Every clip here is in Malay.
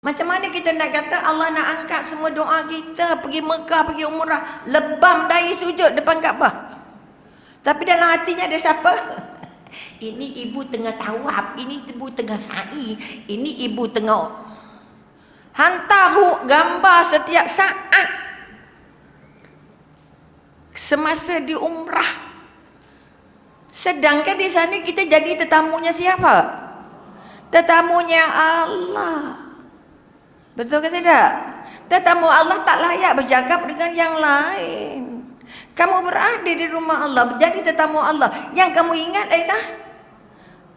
Macam mana kita nak kata Allah nak angkat semua doa kita, pergi Mekah, pergi umrah, lebam dari sujud depan Kaabah. Tapi dalam hatinya ada siapa? Ini ibu tengah tawaf, ini ibu tengah sa'i, ini ibu tengah hantar gambar setiap saat semasa di umrah. Sedangkan di sana kita jadi tetamunya siapa? Tetamunya Allah. Betul ke tidak? Tetamu Allah tak layak bercakap dengan yang lain. Kamu berada di rumah Allah, jadi tetamu Allah. Yang kamu ingat adalah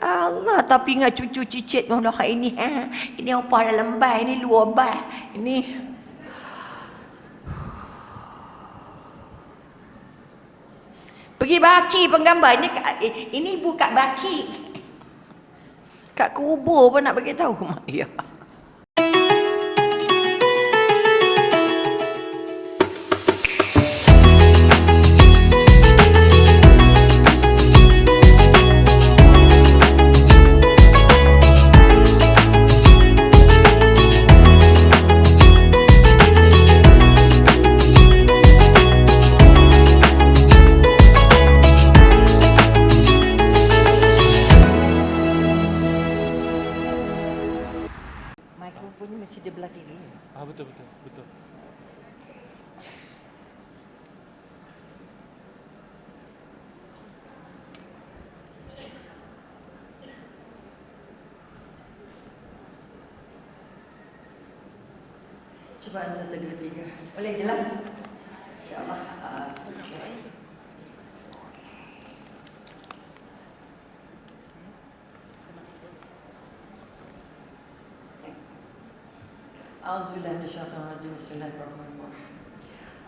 Allah. Tapi ingat cucu cicit ini, ini apa dalam bah, ini luar bah, ini. Pergi baki penggambar, ini buka baki. Kat kubur pun nak bagi tahu mak dia. Mikrofonnya mesti di belah kiri. Betul. Cubaan 1, 2, 3. Boleh jelas? Ya Allah. Okay. A'udzubillahi minasyaitonir rajim. Bismillahirrahmanirrahim.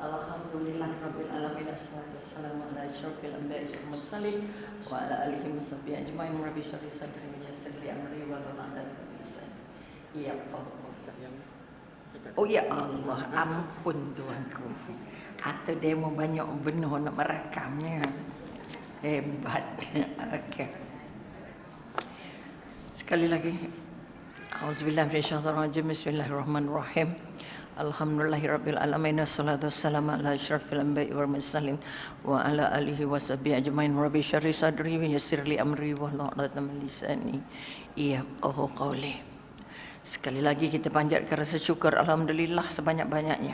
Alhamdulillahirabbil alamin. Wassalatu wassalamu ala asyrofil anbiya'i wal mursalin wa ala alihi washabbihi ajmain. Rabbi shrah li sadri wa yassir li amri wa hlul 'uqdatam min lisani. Ya Allah. Oh ya Allah, ampun tuanku. Atau dia mau banyak benar nak merakamnya. Hebat. Okey. Sekali lagi. Auzubillahi minasyaitonir rajim. Bismillahirrahmanirrahim. Alhamdulillahirabbil alamin. Wassalatu wassalamu ala asyrofil anbiya'i wal mursalin wa ala alihi washabbihi ajmain. Rabbi shrah li sadri wa yassir li amri wa hlul 'uqdatam min lisani yafqahu qawli. Sekali lagi kita panjatkan rasa syukur alhamdulillah sebanyak-banyaknya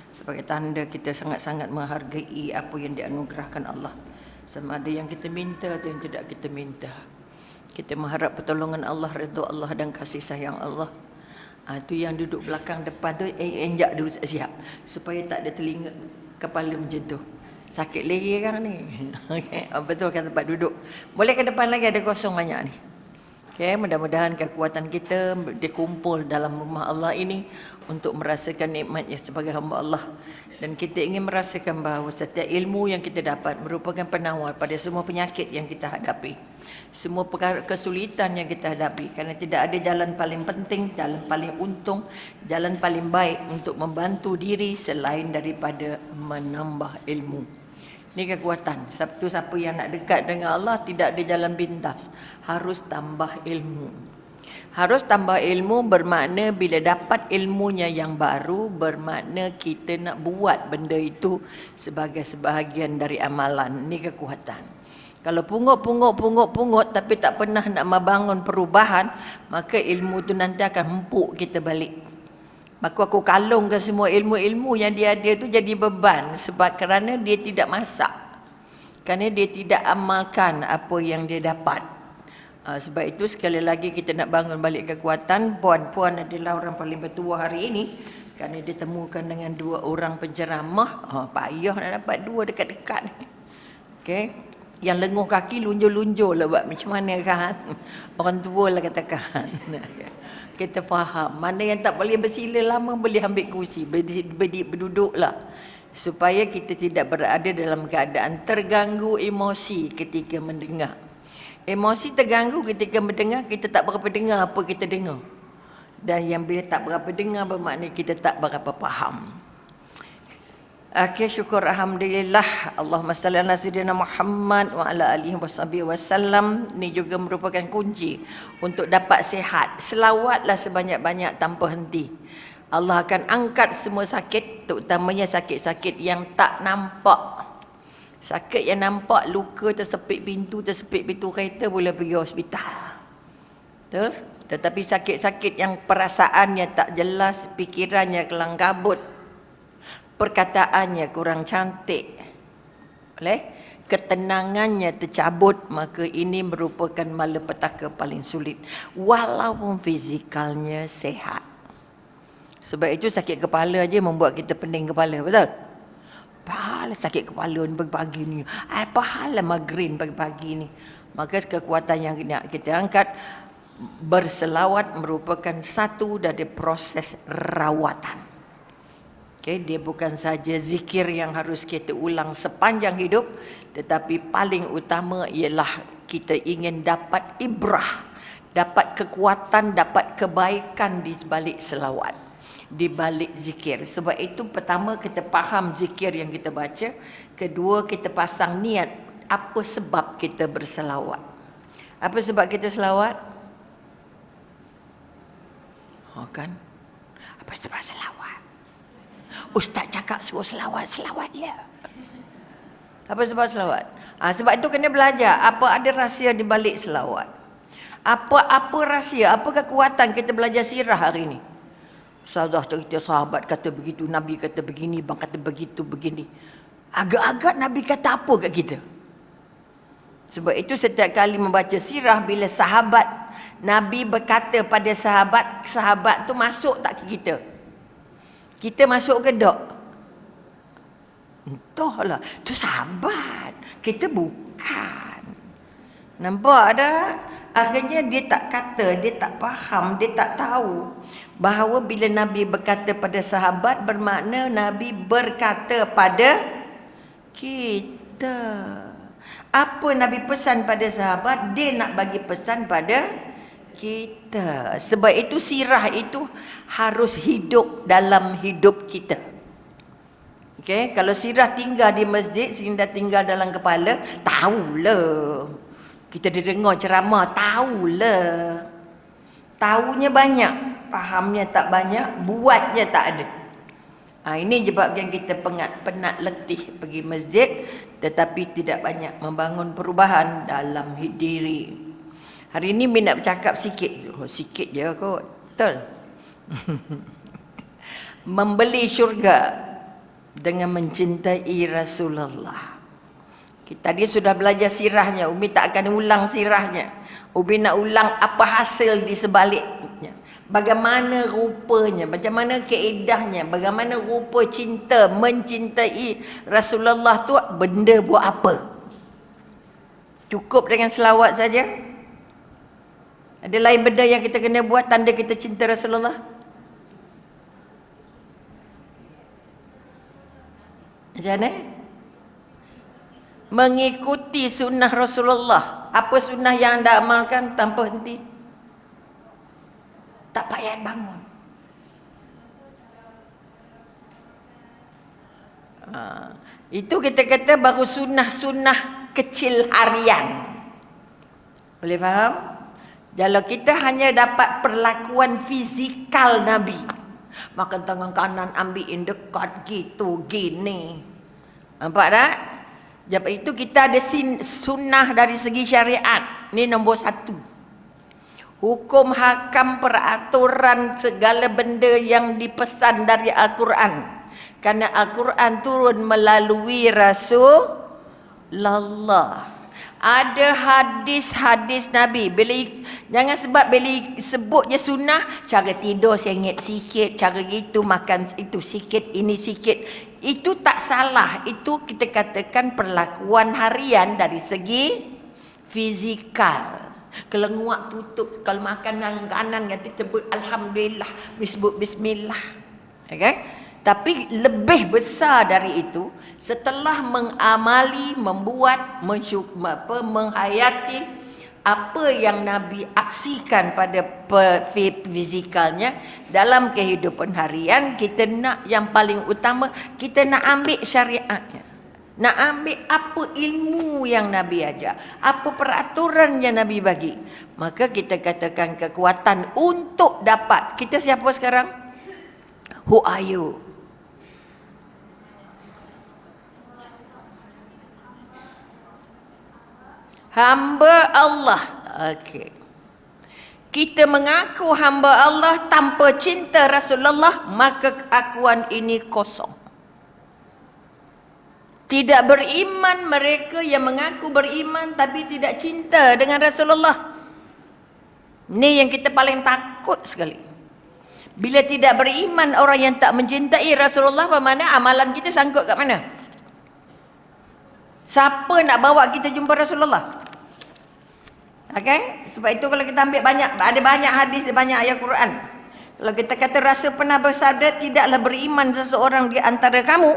sebagai tanda kita sangat-sangat menghargai apa yang dianugerahkan Allah. Sama ada yang kita minta atau yang tidak kita minta. Kita mengharap pertolongan Allah, redha Allah dan kasih sayang Allah. Itu yang duduk belakang depan tu enjak dulu siap supaya tak ada telinga kepala macam tu. Sakit leher kan ni. Okey, betul kan tempat duduk. Boleh ke depan lagi, ada kosong banyak ni. Okay, mudah-mudahan kekuatan kita dikumpul dalam rumah Allah ini untuk merasakan nikmatnya sebagai hamba Allah. Dan kita ingin merasakan bahawa setiap ilmu yang kita dapat merupakan penawar pada semua penyakit yang kita hadapi. Semua perkara kesulitan yang kita hadapi. Kerana tidak ada jalan paling penting, jalan paling untung, jalan paling baik untuk membantu diri selain daripada menambah ilmu. Ini kekuatan. Siapa yang nak dekat dengan Allah tidak ada jalan pintas. Harus tambah ilmu. Harus tambah ilmu bermakna bila dapat ilmunya yang baru, bermakna kita nak buat benda itu sebagai sebahagian dari amalan. Ini kekuatan. Kalau pungut tapi tak pernah nak membangun perubahan, maka ilmu tu nanti akan empuk kita balik. Maka aku kalungkan semua ilmu-ilmu yang dia ada tu jadi beban sebab kerana dia tidak masak. Kerana dia tidak amalkan apa yang dia dapat. Sebab itu sekali lagi kita nak bangun balik kekuatan. Puan-puan adalah orang paling bertuah hari ini. Kerana dia temukan dengan 2 orang penceramah. Payah nak dapat 2 dekat-dekat. Okay. Yang lenguh kaki lunjur-lunjur lah buat macam mana kan. Orang tua lah katakan. Kita faham. Mana yang tak boleh bersila lama boleh ambil kursi. Berduduklah. Supaya kita tidak berada dalam keadaan terganggu emosi ketika mendengar. Emosi terganggu ketika mendengar, kita tak berapa dengar apa kita dengar. Dan yang bila tak berapa dengar bermakna kita tak berapa faham. Okey, syukur alhamdulillah. Allahumma salli ala sayyidina Muhammad wa ala alihi wasallam. Ni juga merupakan kunci untuk dapat sihat. Selawatlah sebanyak-banyak tanpa henti. Allah akan angkat semua sakit, terutamanya sakit-sakit yang tak nampak. Sakit yang nampak, luka tersepit pintu kereta, boleh pergi hospital. Betul? Tetapi sakit-sakit yang perasaannya tak jelas, fikirannya kelang kabut, perkataannya kurang cantik, ketenangannya tercabut, maka ini merupakan malapetaka paling sulit walaupun fizikalnya sehat. Sebab itu sakit kepala aja membuat kita pening kepala, betul? Pahala sakit kepala ni pagi-pagi ni, pahala migrain pagi-pagi ni. Maka kekuatan yang nak kita angkat, berselawat merupakan satu dari proses rawatan. Okay, dia bukan saja zikir yang harus kita ulang sepanjang hidup, tetapi paling utama ialah kita ingin dapat ibrah, dapat kekuatan, dapat kebaikan di balik selawat, di balik zikir. Sebab itu pertama kita faham zikir yang kita baca, kedua kita pasang niat apa sebab kita berselawat. Apa sebab kita selawat? Oh kan? Apa sebab selawat? Ustaz cakap suruh selawatlah. Apa sebab selawat? Sebab itu kena belajar apa ada rahsia di balik selawat. Apa rahsia, apa kekuatan kita belajar sirah hari ini. Ustazah cerita sahabat kata begitu, Nabi kata begini, bang kata begitu, begini. Agak-agak Nabi kata apa kat kita? Sebab itu setiap kali membaca sirah, bila sahabat Nabi berkata pada sahabat tu masuk tak ke kita? Kita masuk ke tak? Entahlah, tu sahabat. Kita bukan. Nampak tak? Akhirnya dia tak kata, dia tak faham, dia tak tahu bahawa bila Nabi berkata pada sahabat, bermakna Nabi berkata pada kita. Apa Nabi pesan pada sahabat, dia nak bagi pesan pada kita. Sebab itu sirah itu harus hidup dalam hidup kita. Okey, kalau sirah tinggal di masjid, sehingga tinggal dalam kepala, tahulah. Kita dengar ceramah, tahulah. Tahunya banyak, fahamnya tak banyak, buatnya tak ada. Ini sebabkan kita penat letih pergi masjid, tetapi tidak banyak membangun perubahan dalam diri. Hari ini Min nak bercakap sikit. Sikit je kot. Betul? Membeli syurga dengan mencintai Rasulullah. Kita tadi sudah belajar sirahnya. Umi tak akan ulang sirahnya. Umi nak ulang apa hasil di sebaliknya. Bagaimana rupanya, macam mana keedahnya, bagaimana rupa cinta, mencintai Rasulullah tu, benda buat apa? Cukup dengan selawat saja? Ada lain benda yang kita kena buat tanda kita cinta Rasulullah? Macam mana? Mengikuti sunnah Rasulullah. Apa sunnah yang anda amalkan tanpa henti? Tak payah bangun. Itu kita kata baru sunnah-sunnah kecil harian. Boleh faham? Kalau kita hanya dapat perlakuan fizikal Nabi, makan tangan kanan ambil dekat gitu gini, nampak tak? Sebab itu kita ada sunnah dari segi syariat. Ini nombor satu. Hukum, hakam, peraturan, segala benda yang dipesan dari Al-Quran. Karena Al-Quran turun melalui Rasulullah. Ada hadis-hadis Nabi. Jangan sebab bila sebut je sunnah, cara tidur sengit sikit, cara gitu, makan itu sikit, ini sikit. Itu tak salah. Itu kita katakan perlakuan harian dari segi fizikal. Kalau nguak tutup, kalau makan dengan kanan kata sebut alhamdulillah, sebut bismillah. Okay? Tapi lebih besar dari itu, setelah mengamali, membuat, menghayati Apa yang Nabi aksikan pada fizikalnya dalam kehidupan harian, kita nak yang paling utama, kita nak ambil syariatnya. Nak ambil apa ilmu yang Nabi ajar, apa peraturan yang Nabi bagi. Maka kita katakan kekuatan untuk dapat. Kita siapa sekarang? Who are you? Hamba Allah. Okey. Kita mengaku hamba Allah tanpa cinta Rasulullah, maka keakuan ini kosong. Tidak beriman mereka yang mengaku beriman tapi tidak cinta dengan Rasulullah. Ini yang kita paling takut sekali. Bila tidak beriman orang yang tak mencintai Rasulullah, bagaimana amalan kita sangkut kat mana? Siapa nak bawa kita jumpa Rasulullah? Okay? Sebab itu kalau kita ambil ada banyak hadis, banyak ayat Quran. Kalau kita kata Rasul pernah bersabda, tidaklah beriman seseorang di antara kamu,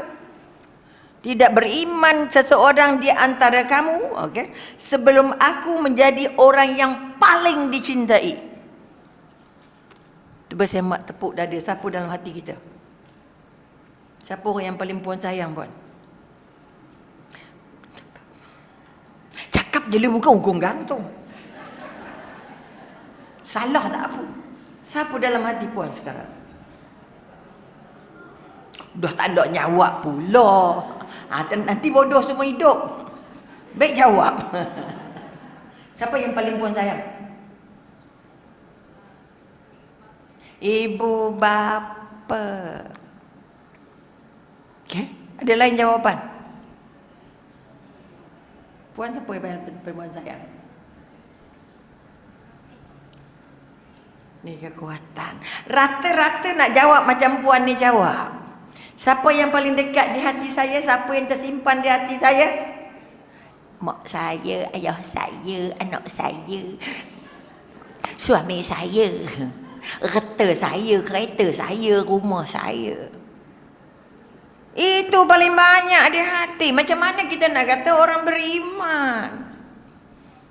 tidak beriman seseorang di antara kamu, okay, sebelum aku menjadi orang yang paling dicintai. Cuba semak tepuk dada, siapa dalam hati kita? Siapa orang yang paling puan sayang, puan? Cakap je bukan hukum gantung. Salah tak apa. Siapa dalam hati puan sekarang? Dah tak ada nyawa pula. Nanti bodoh semua hidup. Baik jawab. Siapa yang paling puan sayang? Ibu bapa. Okay? Ada lain jawapan? Puan siapa yang paling puan sayang? Ni kekuatan. Rata-rata nak jawab macam puan ni jawab. Siapa yang paling dekat di hati saya? Siapa yang tersimpan di hati saya? Mak saya, ayah saya, anak saya, suami saya, reta saya, kereta saya, rumah saya. Itu paling banyak di hati. Macam mana kita nak kata orang beriman?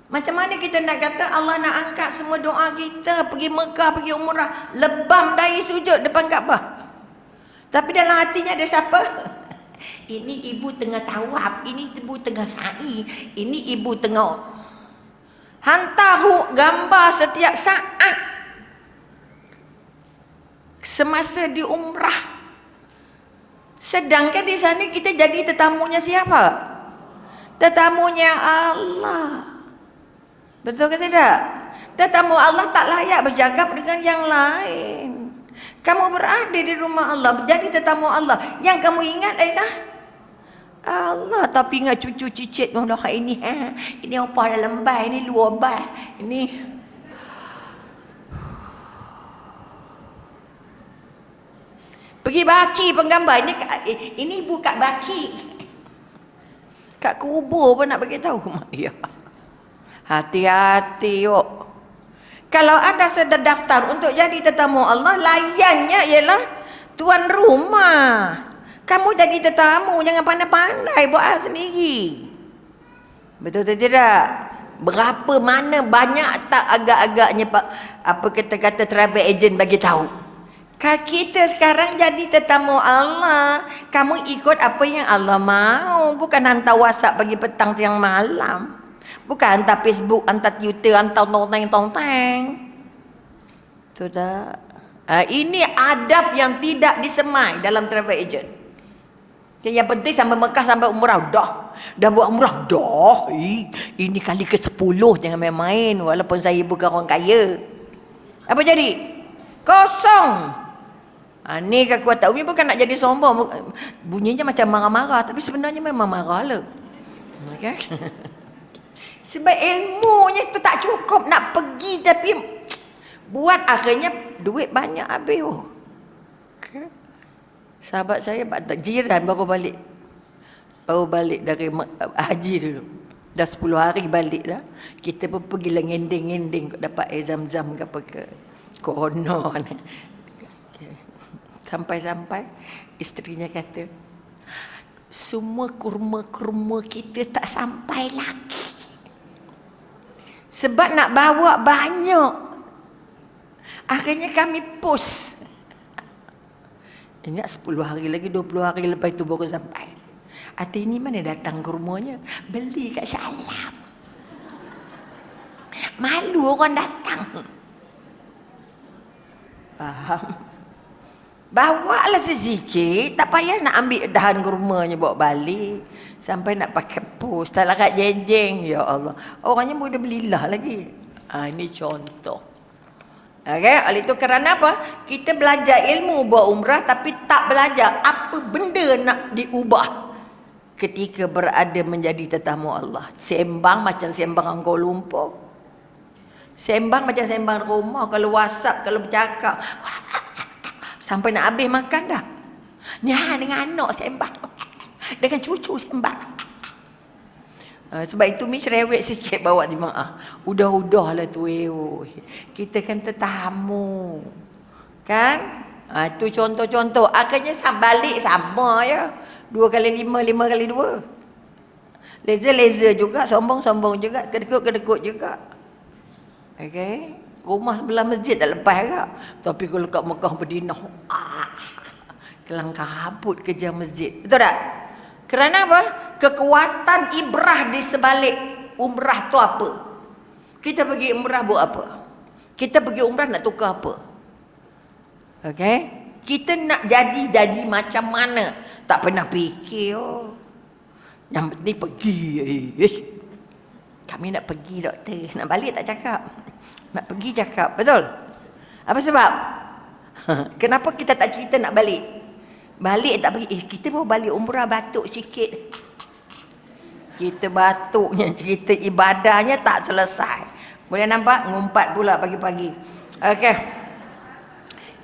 Macam mana kita nak kata Allah nak angkat semua doa kita, pergi Mekah, pergi umrah, lebam dahi sujud depan Kaabah? Tapi dalam hatinya ada siapa? Ini ibu tengah tawaf, ini ibu tengah sa'i, ini ibu tengah hantar gambar setiap saat semasa di umrah. Sedangkan di sana kita jadi tetamunya siapa? Tetamunya Allah. Betul ke tidak? Tetamu Allah tak layak bercakap dengan yang lain. Kamu berada di rumah Allah, jadi tetamu Allah. Yang kamu ingat adalah Allah. Tapi ingat cucu cicit ini, ini apa dalam bai, ini luar bai, ini. Pergi baki penggambar, ini buka baki. Kat kubur pun nak bagi tahu. Ya. Hati-hati yuk. Kalau anda sudah daftar untuk jadi tetamu Allah, layannya ialah tuan rumah. Kamu jadi tetamu, jangan pandai-pandai buat sendiri. Betul atau tidak? Berapa mana banyak tak agak-agaknya apa kata-kata travel agent bagi tahu. Kita sekarang jadi tetamu Allah. Kamu ikut apa yang Allah mau, bukan hantar WhatsApp pagi petang siang malam. Bukan hantar Facebook, hantar Twitter, hantar tong-teng. Sudah. Ini adab yang tidak disemai dalam travel agent. Yang penting sampai Mekah, sampai umrah. Dah buat umrah. Dah. Ini kali ke-10. Jangan main-main. Walaupun saya bukan orang kaya. Apa jadi? Kosong. Ni kekuatan. Umi bukan nak jadi sombong. Bunyinya macam marah-marah. Tapi sebenarnya memang marah lah. Okay? Sebab ilmunya tu tak cukup nak pergi, tapi buat akhirnya duit banyak habis. Okay. Sahabat saya jiran baru balik dari haji dulu. Dah 10 hari balik dah. Kita pun pergi lah ngending-ngending dapat air zam-zam ke apa ke. Corona ni. Okay. Sampai-sampai isterinya kata, semua kurma-kurma kita tak sampai lagi. Sebab nak bawa banyak. Akhirnya kami post. Ingat 10 hari lagi, 20 hari lepas itu baru sampai. Hati ni mana datang ke rumahnya? Beli kat Syalam. Malu orang datang. Faham? Bawa lah sesikit. Tak payah nak ambil dahan ke rumahnya bawa balik. Sampai nak pakai post. Tak larat jeng-jeng. Ya Allah. Orangnya boleh belilah lagi. Ini contoh. Okay? Oleh itu kerana apa? Kita belajar ilmu buat umrah tapi tak belajar apa benda nak diubah ketika berada menjadi tetamu Allah. Sembang macam sembang orang Kuala Lumpur. Sembang macam sembang rumah. Kalau WhatsApp, kalau bercakap. Sampai nak habis makan dah. Ni dengan anak sembang. Dengan cucu sembang. Sebab itu mi cerewet sikit bawa jemaah. Udah-udah lah tu. Kita kan tetamu. Kan? Itu contoh-contoh. Akhirnya balik sama ya. 2 kali 5, 5 kali 2. Laser-laser juga. Sombong-sombong juga. Kedekut-kedekut juga. Okay. Rumah sebelah masjid tak lepas kak. Tapi kalau kat Mekah Madinah. Kelang kabut kerja masjid. Betul tak? Kerana apa? Kekuatan ibrah di sebalik umrah tu apa? Kita pergi umrah buat apa? Kita pergi umrah nak tukar apa? Okay? Kita nak jadi macam mana? Tak pernah fikir. Yang penting pergi. Kami nak pergi doktor. Nak balik tak cakap. Nak pergi cakap. Betul? Apa sebab? Kenapa kita tak cerita nak balik? Balik tak pergi. Kita baru balik umrah batuk sikit. Kita batuknya cerita ibadahnya tak selesai. Boleh nampak? Ngumpat pula pagi-pagi. Okey.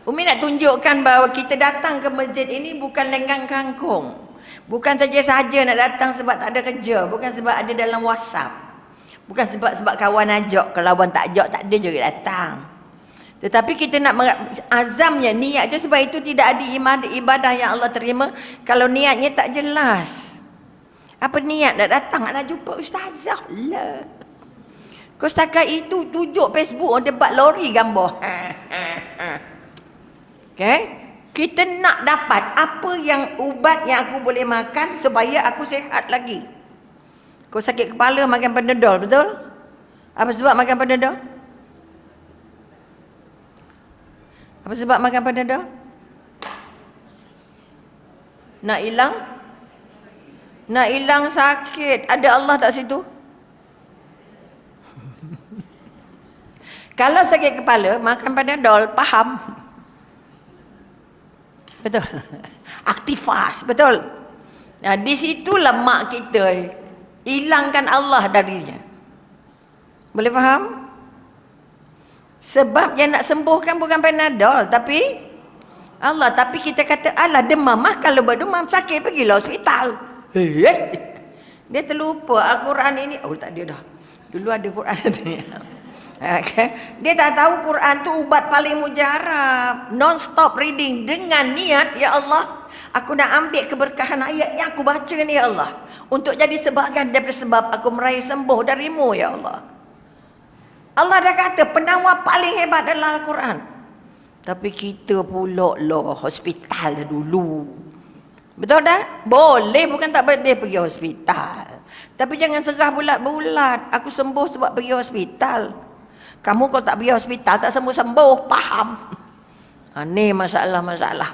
Umi nak tunjukkan bahawa kita datang ke masjid ini bukan lenggang kangkung. Bukan saja-saja nak datang sebab tak ada kerja. Bukan sebab ada dalam WhatsApp. Bukan sebab kawan ajak. Kalau kawan tak ajak, tak ada juga datang. Tetapi kita nak azamnya, niat je. Sebab itu tidak ada ibadah yang Allah terima kalau niatnya tak jelas. Apa niat nak datang? Nak jumpa ustazah lah. Kau setakat itu tunjuk Facebook tempat lori gambar. Okay? Kita nak dapat apa yang ubat yang aku boleh makan supaya aku sihat lagi. Kau sakit kepala makan Panadol, betul? Apa sebab makan Panadol? Apa sebab makan Panadol? Nak hilang? Nak hilang sakit. Ada Allah tak situ? Kalau sakit kepala makan Panadol, faham? Betul. Aktifas, betul. Nah, di situ lemak kita. Hilangkan Allah darinya. Boleh faham? Sebab yang nak sembuhkan bukan Panadol, tapi Allah. Tapi kita kata, alah demam mah, kalau berdemam sakit pergilah hospital. Dia terlupa Al-Quran ini. Oh tak ada dah. Dulu ada Quran tu. Okay. Dia tak tahu Quran tu ubat paling mujarab. Non-stop reading dengan niat, ya Allah, aku nak ambil keberkahan ayat yang aku baca ni, ya Allah, untuk jadi sebahagian daripada sebab aku meraih sembuh darimu, ya Allah. Allah dah kata penawar paling hebat adalah Al-Quran. Tapi kita pula lah hospital dulu. Betul tak? Boleh, bukan tak boleh pergi hospital. Tapi jangan serah bulat-bulat. Aku sembuh sebab pergi hospital. Kamu kalau tak pergi hospital, tak sembuh-sembuh. Faham? Ini masalah-masalah.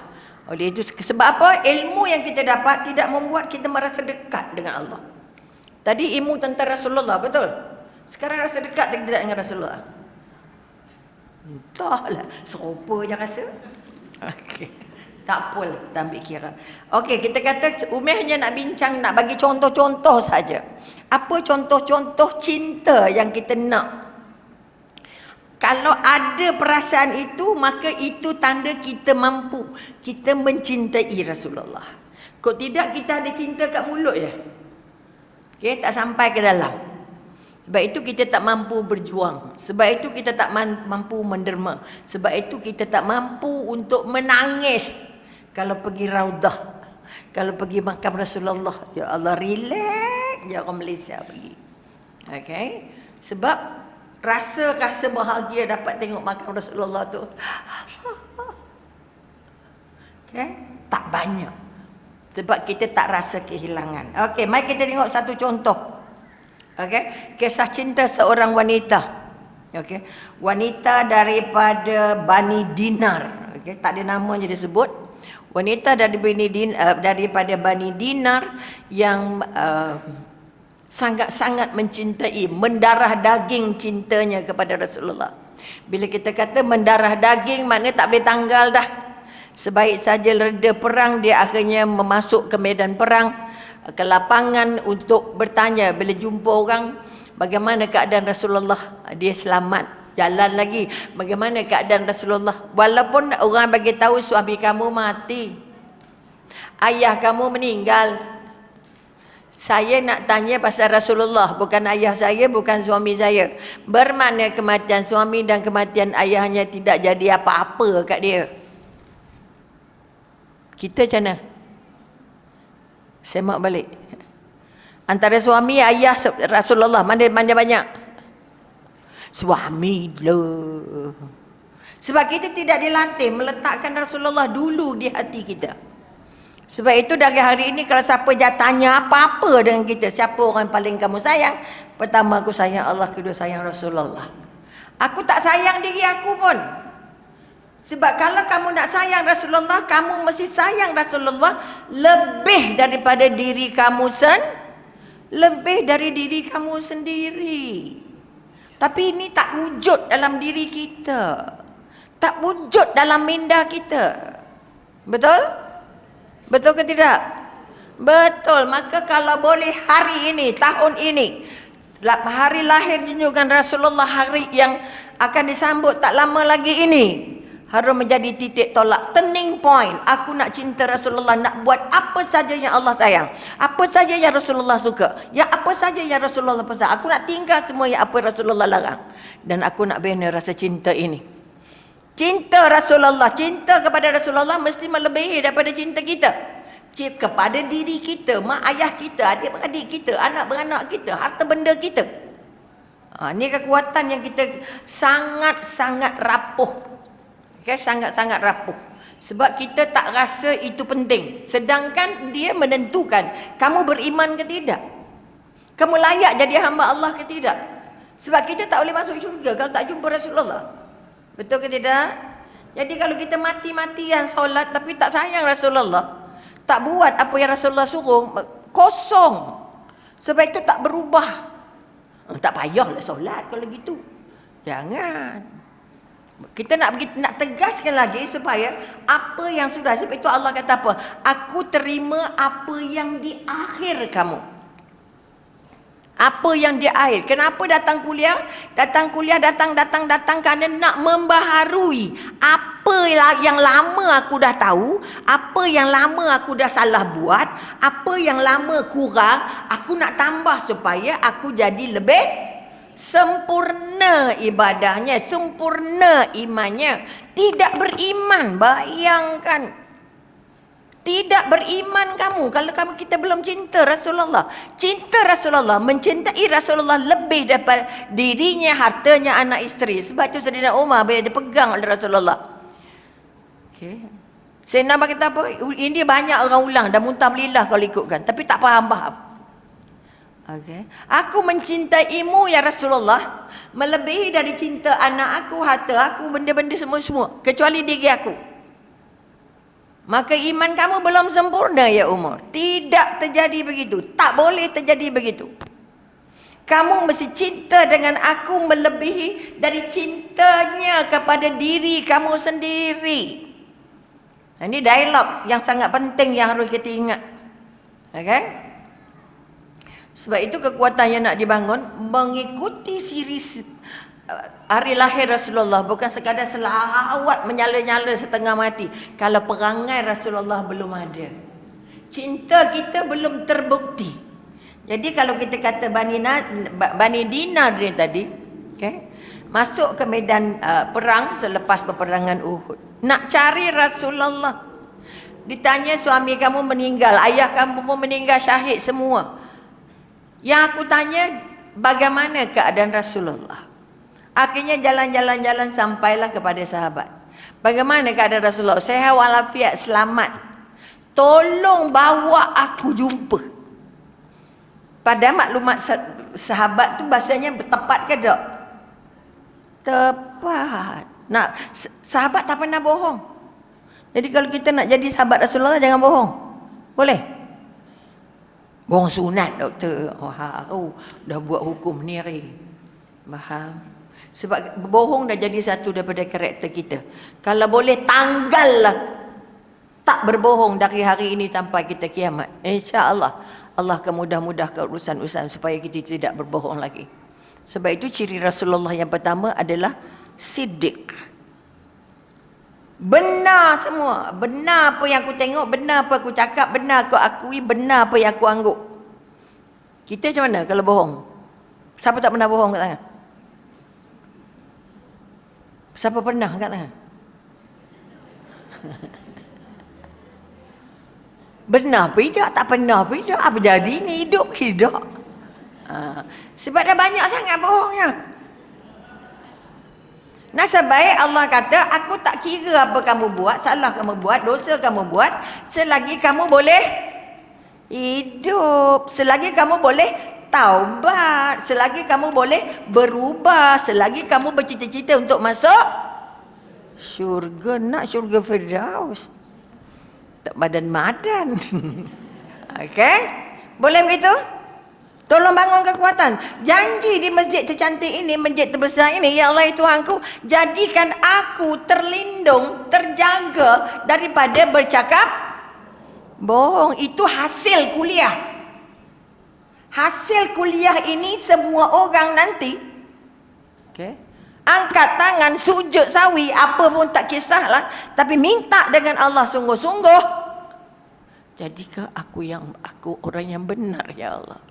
Oleh itu, sebab apa? Ilmu yang kita dapat tidak membuat kita merasa dekat dengan Allah. Tadi ilmu tentang Rasulullah, betul? Sekarang rasa dekat tak tidak dengan Rasulullah? Entahlah, serupa je rasa. Okey. Tak apalah, kita ambil kira. Okey, kita kata Umi hanya nak bincang, nak bagi contoh-contoh saja. Apa contoh-contoh cinta yang kita nak? Kalau ada perasaan itu, maka itu tanda kita mampu. Kita mencintai Rasulullah. Kalau tidak, kita ada cinta kat mulut je. Okay, tak sampai ke dalam. Sebab itu kita tak mampu berjuang. Sebab itu kita tak mampu menderma. Sebab itu kita tak mampu untuk menangis. Kalau pergi Raudah, kalau pergi makam Rasulullah, ya Allah, relax je orang Malaysia pergi. Okay? Sebab Rasa bahagia dapat tengok makam Rasulullah tu. Okay? Tak banyak. Sebab kita tak rasa kehilangan. Okey, mari kita tengok satu contoh. Okey, kisah cinta seorang wanita. Okey, wanita daripada Bani Dinar. Okey, tak ada nama je disebut. Wanita daripada Bani Dinar yang sangat-sangat mencintai, mendarah daging cintanya kepada Rasulullah. Bila kita kata mendarah daging, maknanya tak boleh tanggal dah. Sebaik saja reda perang, dia akhirnya memasuk ke medan perang, ke lapangan untuk bertanya bila jumpa orang, bagaimana keadaan Rasulullah? Dia selamat, jalan lagi. Bagaimana keadaan Rasulullah? Walaupun orang bagi tahu suami kamu mati, ayah kamu meninggal, saya nak tanya pasal Rasulullah, bukan ayah saya, bukan suami saya. Bermakna kematian suami dan kematian ayahnya tidak jadi apa-apa kat dia. Kita macam mana? Semak balik. Antara suami, ayah, Rasulullah, mana banyak? Suami lah. Sebab kita tidak dilatih meletakkan Rasulullah dulu di hati kita. Sebab itu dari hari ini kalau siapa tanya apa-apa dengan kita, siapa orang paling kamu sayang? Pertama, aku sayang Allah, kedua sayang Rasulullah. Aku tak sayang diri aku pun. Sebab kalau kamu nak sayang Rasulullah, kamu mesti sayang Rasulullah lebih daripada diri kamu lebih dari diri kamu sendiri. Tapi ini tak wujud dalam diri kita. Tak wujud dalam minda kita. Betul? Betul ke tidak? Betul. Maka kalau boleh hari ini, tahun ini, hari lahir junjungan Rasulullah, hari yang akan disambut tak lama lagi ini, harus menjadi titik tolak, turning point. Aku nak cinta Rasulullah, nak buat apa saja yang Allah sayang, apa saja yang Rasulullah suka, yang apa saja yang Rasulullah pesan. Aku nak tinggal semua yang apa Rasulullah larang. Dan aku nak bina rasa cinta ini. Cinta Rasulullah, cinta kepada Rasulullah mesti melebihi daripada cinta kita kepada diri kita, mak ayah kita, adik-beradik kita, anak-beranak kita, harta benda kita. Ini kekuatan yang kita sangat-sangat rapuh. Okay, sangat-sangat rapuh. Sebab kita tak rasa itu penting. Sedangkan dia menentukan kamu beriman ke tidak, kamu layak jadi hamba Allah ke tidak. Sebab kita tak boleh masuk syurga kalau tak jumpa Rasulullah. Betul ke tidak? Jadi kalau kita mati-matian solat tapi tak sayang Rasulullah, tak buat apa yang Rasulullah suruh, kosong. Sebab itu tak berubah. Tak payahlah solat kalau gitu. Jangan. Kita nak tegaskan lagi supaya apa yang sudah, sebab itu Allah kata apa? Aku terima apa yang di akhir kamu. Apa yang di akhir. Kenapa datang kuliah? Datang kuliah, datang kerana nak membaharui apa yang lama aku dah tahu, apa yang lama aku dah salah buat, apa yang lama kurang, aku nak tambah supaya aku jadi lebih sempurna ibadahnya, sempurna imannya. Tidak beriman, bayangkan. Tidak beriman kamu kalau kita belum cinta Rasulullah. Cinta Rasulullah, mencintai Rasulullah lebih daripada dirinya, hartanya, anak isteri. Sebab itu Sayyidina Umar bila dipegang oleh Rasulullah. Okay. Sayyidina Umar kata apa? Ini banyak orang ulang dan muntah-melilah kalau ikutkan, tapi tak faham. Okay. Aku mencintaimu ya Rasulullah melebihi dari cinta anak aku, harta aku, benda-benda semua kecuali diri aku. Maka iman kamu belum sempurna ya Umar. Tidak terjadi begitu. Tak boleh terjadi begitu. Kamu mesti cinta dengan aku melebihi dari cintanya kepada diri kamu sendiri. Ini dialog yang sangat penting yang harus kita ingat. Okay? Sebab itu kekuatan yang nak dibangun mengikuti siri hari lahir Rasulullah, bukan sekadar selawat menyala-nyala setengah mati kalau perangai Rasulullah belum ada, cinta kita belum terbukti. Jadi kalau kita kata Bani Dinar dia tadi, okay, masuk ke medan perang selepas peperangan Uhud, nak cari Rasulullah, ditanya suami kamu meninggal, ayah kamu pun meninggal, syahid semua. Yang aku tanya, bagaimana keadaan Rasulullah? Akhirnya jalan-jalan sampailah kepada sahabat. Bagaimana keadaan Rasulullah? Sehat walafiat, selamat. Tolong bawa aku jumpa. Pada maklumat sahabat tu bahasanya tepat ke tak? Tepat. Nak sahabat tak pernah bohong. Jadi kalau kita nak jadi sahabat Rasulullah, jangan bohong. Boleh? Bohong sunat, doktor. Dah buat hukum ni hari. Faham? Sebab bohong dah jadi satu daripada karakter kita. Kalau boleh, tanggallah tak berbohong dari hari ini sampai kita kiamat. InsyaAllah Allah akan mudah-mudahkan urusan-urusan supaya kita tidak berbohong lagi. Sebab itu ciri Rasulullah yang pertama adalah siddiq. Benar semua. Benar apa yang aku tengok, benar apa aku cakap, benar aku akui, benar apa yang aku anggap. Kita macam mana kalau bohong? Siapa tak pernah bohong kat tangan? Siapa pernah kat tangan? Benar apa tidak? Tak pernah apa tidak? Apa jadi ni? Hidup ke tidak? Sebab dah banyak sangat bohongnya. Nasab baik Allah kata, aku tak kira apa kamu buat, salah kamu buat, dosa kamu buat, selagi kamu boleh hidup, selagi kamu boleh taubat, selagi kamu boleh berubah, selagi kamu bercita-cita untuk masuk syurga. Nak syurga Firdaus, tak badan-badan. Okey? Boleh begitu? Tolong bangun kekuatan. Janji di masjid tercantik ini, masjid terbesar ini, ya Allah Tuhanku, jadikan aku terlindung, terjaga daripada bercakap bohong. Itu hasil kuliah. Hasil kuliah ini semua orang nanti, okay, angkat tangan, sujud sawi, apa pun tak kisahlah, tapi minta dengan Allah sungguh-sungguh. Jadikan aku orang yang benar, ya Allah.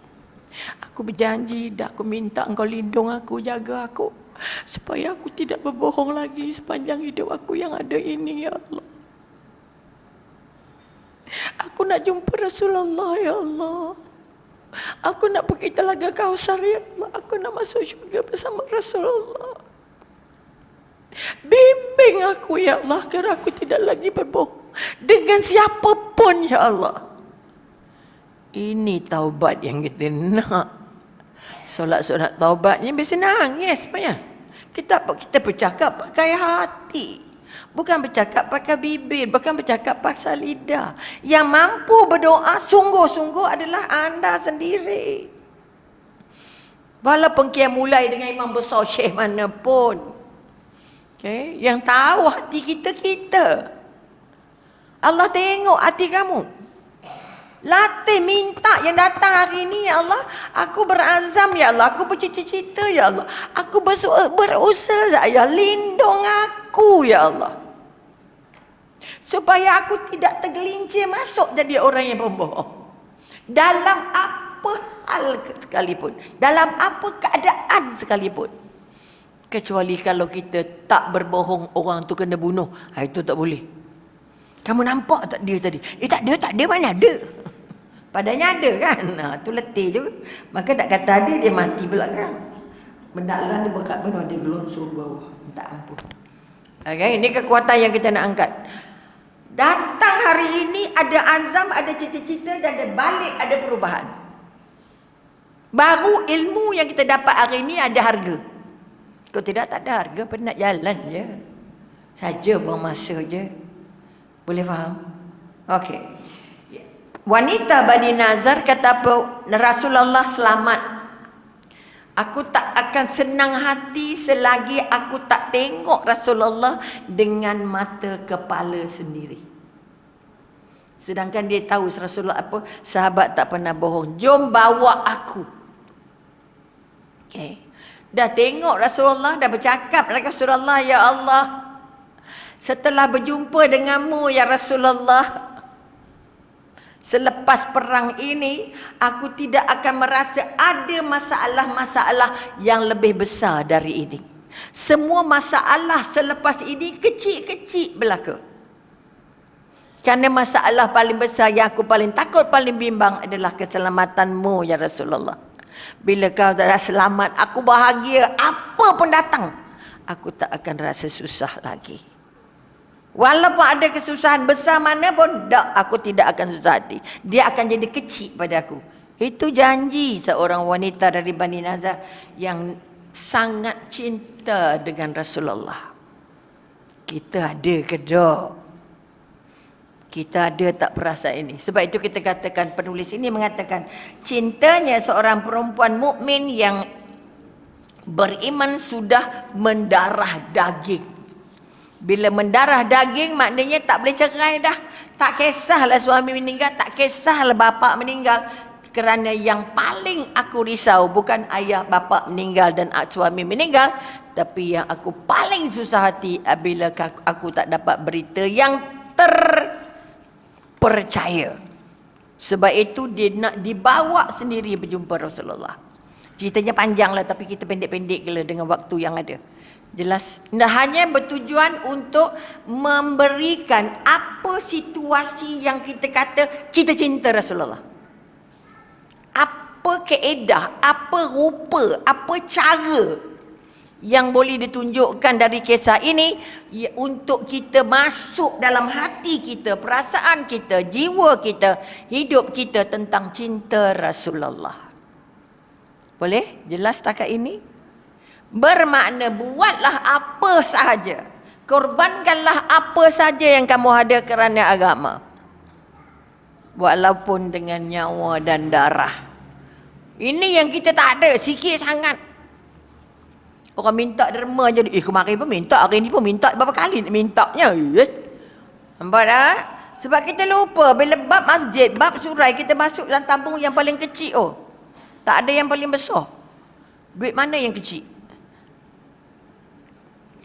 Aku berjanji dah, aku minta Engkau lindung aku, jaga aku, supaya aku tidak berbohong lagi sepanjang hidup aku yang ada ini, ya Allah. Aku nak jumpa Rasulullah, ya Allah. Aku nak pergi Telaga Kausar, ya Allah. Aku nak masuk syurga bersama Rasulullah. Bimbing aku, ya Allah, agar aku tidak lagi berbohong dengan siapapun, ya Allah. Ini taubat yang kita nak. Solat-solat taubatnya biasa nangis sebenarnya. Kita bercakap pakai hati, bukan bercakap pakai bibir, bukan bercakap pakai lidah. Yang mampu berdoa sungguh-sungguh adalah anda sendiri. Walaupun kia mulai dengan imam besar syekh mana pun, okay, yang tahu hati kita. Allah tengok hati kamu. Latih minta yang datang hari ini, ya Allah. Aku berazam, ya Allah. Aku bercita-cita, ya Allah. Aku berusaha, ya lindung aku, ya Allah. Supaya aku tidak tergelincir masuk jadi orang yang pembohong. Dalam apa hal sekalipun. Dalam apa keadaan sekalipun. Kecuali kalau kita tak berbohong, orang tu kena bunuh. Itu tak boleh. Kamu nampak tak dia tadi? Tak ada, mana ada? Padanya ada kan? Tu letih je. Maka tak kata ada, dia mati belakang. Bendaklah dia berkat penuh, dia gelonsor bawah. Minta ampun. Okay, ini kekuatan yang kita nak angkat. Datang hari ini ada azam, ada cita-cita, dan ada balik, ada perubahan. Baru ilmu yang kita dapat hari ini ada harga. Kalau tidak, tak ada harga. Penat jalan je. Saja buang masa je. Boleh faham? Okey. Wanita Bani Nazar kata apa? Rasulullah selamat. Aku tak akan senang hati selagi aku tak tengok Rasulullah dengan mata kepala sendiri. Sedangkan dia tahu Rasulullah apa? Sahabat tak pernah bohong. Jom bawa aku. Okey. Dah tengok Rasulullah, dah bercakap dengan Rasulullah, ya Allah. Setelah berjumpa denganmu, ya Rasulullah, selepas perang ini, aku tidak akan merasa ada masalah-masalah yang lebih besar dari ini. Semua masalah selepas ini kecil-kecil belaka. Kerana masalah paling besar yang aku paling takut, paling bimbang adalah keselamatanmu, ya Rasulullah. Bila kau dah selamat, aku bahagia. Apa apa pun datang, aku tak akan rasa susah lagi. Walaupun ada kesusahan besar mana pun, aku tidak akan susah hati. Dia akan jadi kecil pada aku. Itu janji seorang wanita dari Bani Nazar yang sangat cinta dengan Rasulullah. Kita ada ke tak? Kita ada tak perasaan ini? Sebab itu kita katakan, penulis ini mengatakan, cintanya seorang perempuan mukmin yang beriman sudah mendarah daging. Bila mendarah daging maknanya tak boleh cerai dah. Tak kisahlah suami meninggal, tak kisahlah bapa meninggal. Kerana yang paling aku risau bukan ayah bapa meninggal dan suami meninggal, tapi yang aku paling susah hati apabila aku tak dapat berita yang terpercaya. Sebab itu dia nak dibawa sendiri berjumpa Rasulullah. Ceritanya panjang lah, tapi kita pendek-pendek gila dengan waktu yang ada. Jelas. Nah, hanya bertujuan untuk memberikan apa situasi yang kita kata kita cinta Rasulullah. Apa keedah, apa rupa, apa cara yang boleh ditunjukkan dari kisah ini untuk kita masuk dalam hati kita, perasaan kita, jiwa kita, hidup kita tentang cinta Rasulullah. Boleh? Jelas setakat ini? Bermakna buatlah apa sahaja, korbankanlah apa saja yang kamu ada kerana agama, walaupun dengan nyawa dan darah. Ini yang kita tak ada, sikit sangat. Orang minta derma je, kemarin pun minta, hari ni pun minta, berapa kali nak mintanya? Nampak tak? Sebab kita lupa, bila bab masjid, bab surai, kita masuk dalam tabung yang paling kecil. Oh, tak ada yang paling besar. Duit mana yang kecil?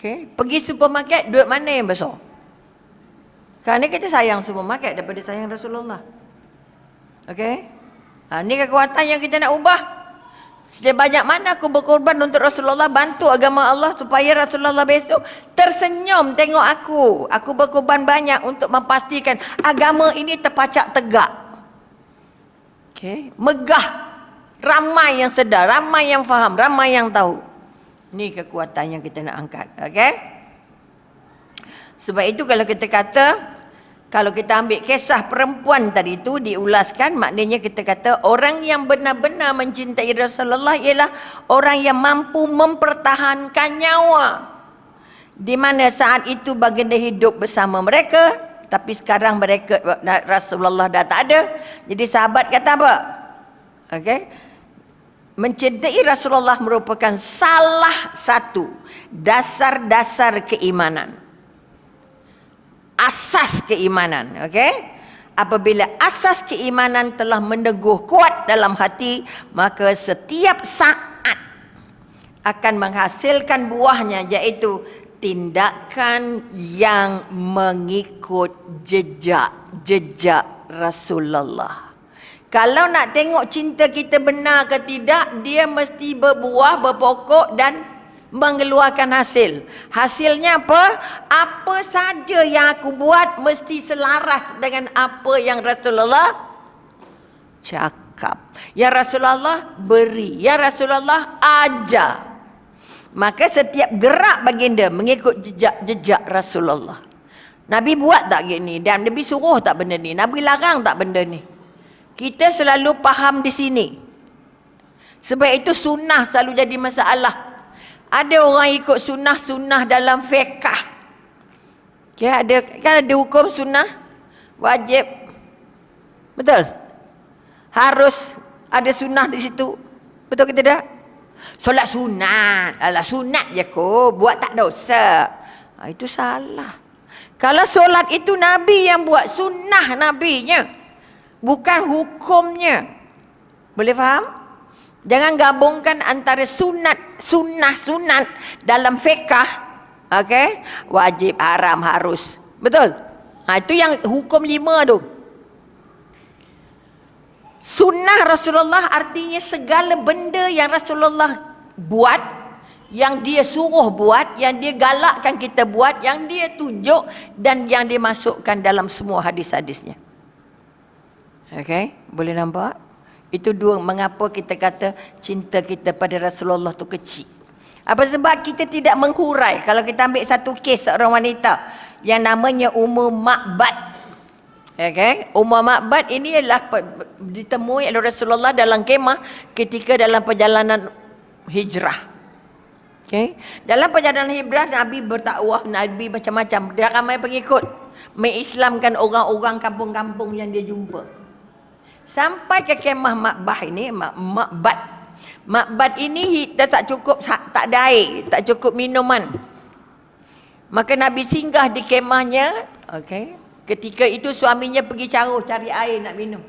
Okay. Pergi supermarket, duit mana yang besar? Kerana kita sayang supermarket daripada sayang Rasulullah. Okey? Ini kekuatan yang kita nak ubah. Sebanyak mana aku berkorban untuk Rasulullah, bantu agama Allah supaya Rasulullah besok tersenyum tengok aku. Aku berkorban banyak untuk memastikan agama ini terpacak tegak. Okey? Megah. Ramai yang sedar, ramai yang faham, ramai yang tahu. Ini kekuatan yang kita nak angkat. Okey? Sebab itu kalau kita kata, kalau kita ambil kisah perempuan tadi itu diulaskan, maknanya kita kata orang yang benar-benar mencintai Rasulullah ialah orang yang mampu mempertahankan nyawa. Di mana saat itu baginda hidup bersama mereka, tapi sekarang mereka, Rasulullah dah tak ada. Jadi sahabat kata apa? Okey? Mencintai Rasulullah merupakan salah satu dasar-dasar keimanan. Asas keimanan, okey? Apabila asas keimanan telah meneguh kuat dalam hati, maka setiap saat akan menghasilkan buahnya, iaitu tindakan yang mengikut jejak Rasulullah. Kalau nak tengok cinta kita benar ke tidak, dia mesti berbuah, berpokok dan mengeluarkan hasil. Hasilnya apa? Apa saja yang aku buat mesti selaras dengan apa yang Rasulullah cakap. Ya Rasulullah beri, ya Rasulullah ajar. Maka setiap gerak baginda mengikut jejak Rasulullah. Nabi buat tak gini? Dan Nabi suruh tak benda ni? Nabi larang tak benda ni? Kita selalu faham di sini. Sebab itu sunnah selalu jadi masalah. Ada orang ikut sunnah dalam fiqh. Okay, kan ada hukum sunnah wajib. Betul? Harus ada sunnah di situ. Betul ke tidak? Solat sunat. Alah sunat je ko, buat tak dosa. Itu salah. Kalau solat itu Nabi yang buat, sunnah nabinya, bukan hukumnya. Boleh faham? Jangan gabungkan antara sunat dalam fiqh. Okey? Wajib, haram, harus. Betul? Itu yang hukum 5 tu. Sunnah Rasulullah artinya segala benda yang Rasulullah buat, yang dia suruh buat, yang dia galakkan kita buat, yang dia tunjuk dan yang dia masukkan dalam semua hadis-hadisnya. Okey, boleh nampak? Itu dua mengapa kita kata cinta kita pada Rasulullah tu kecil. Apa sebab kita tidak menghurai. Kalau kita ambil satu kes seorang wanita yang namanya Ummu Ma'bad. Okay? Ummu Ma'bad ini adalah ditemui oleh Rasulullah dalam kemah ketika dalam perjalanan hijrah. Okay? Dalam perjalanan hijrah, Nabi berdakwah, Nabi macam-macam. Dia ramai pengikut, mengislamkan orang-orang kampung-kampung yang dia jumpa. Sampai ke kemah Ma'bad. Ma'bad ini dah tak cukup, tak ada air, tak cukup minuman. Maka Nabi singgah di kemahnya. Okay. Ketika itu suaminya pergi cari air nak minum.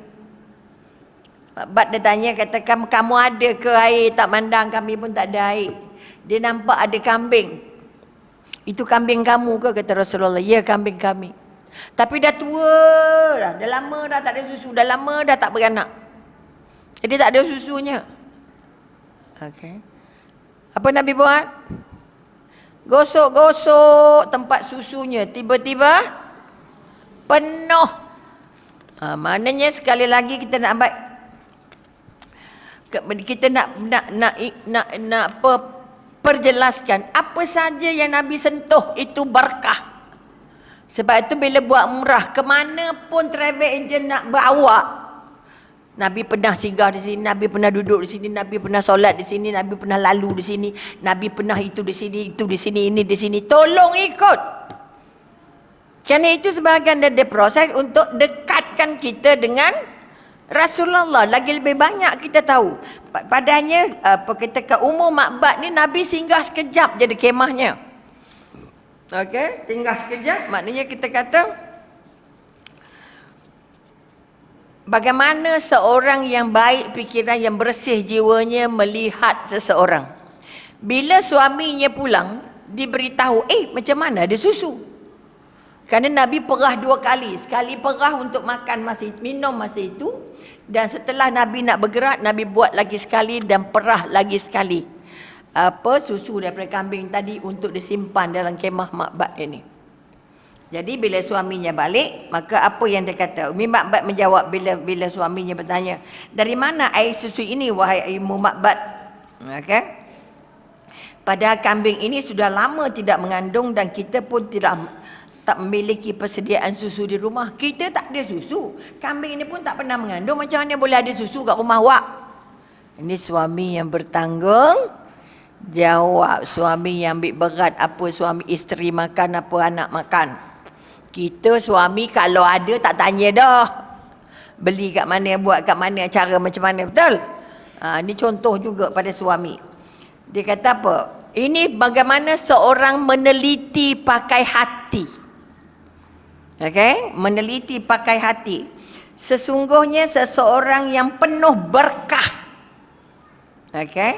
Ma'bad dia tanya, kata, kamu ada ke air? Tak mandang, kami pun tak ada air. Dia nampak ada kambing. Itu kambing kamu ke? Kata Rasulullah. Ya, kambing kami. Tapi dah tua dah lama dah tak ada susu, dah lama dah tak beranak. Jadi tak ada susunya. Okay. Apa Nabi buat? Gosok-gosok tempat susunya. Tiba-tiba penuh. Maknanya sekali lagi kita nak ambil, kita nak perjelaskan apa saja yang Nabi sentuh itu berkah. Sebab itu bila buat umrah, ke mana pun travel agent nak bawa, Nabi pernah singgah di sini, Nabi pernah duduk di sini, Nabi pernah solat di sini, Nabi pernah lalu di sini, Nabi pernah itu di sini, itu di sini, ini di sini. Tolong ikut. Kerana itu sebahagian dari proses untuk dekatkan kita dengan Rasulullah. Lagi lebih banyak kita tahu. Padanya ketika Ummu Ma'bad ni, Nabi singgah sekejap jadi kemahnya. Okey, tinggal sekejap. Maknanya kita kata, bagaimana seorang yang baik fikiran, yang bersih jiwanya melihat seseorang. Bila suaminya pulang, diberitahu, macam mana ada susu? Kerana Nabi perah 2 kali. Sekali perah untuk makan minum masa itu. Dan setelah Nabi nak bergerak, Nabi buat lagi sekali dan perah lagi sekali. Susu daripada kambing tadi untuk disimpan dalam kemah Ma'bad ini. Jadi bila suaminya balik, maka apa yang dia kata? Ummi Ma'bad menjawab bila suaminya bertanya, dari mana air susu ini wahai Ummu Ma'bad? Okay? Padahal kambing ini sudah lama tidak mengandung dan kita pun tak memiliki persediaan susu di rumah. Kita tak ada susu. Kambing ini pun tak pernah mengandung. Macam mana boleh ada susu kat rumah awak? Ini suami yang bertanggung jawab. Suami yang ambil berat apa suami isteri makan, apa anak makan. Kita suami kalau ada tak tanya dah. Beli kat mana, buat kat mana, cara macam mana. Betul? Ini contoh juga pada suami. Dia kata apa? Ini bagaimana seorang meneliti pakai hati. Okay? Meneliti pakai hati. Sesungguhnya seseorang yang penuh berkah. Okay?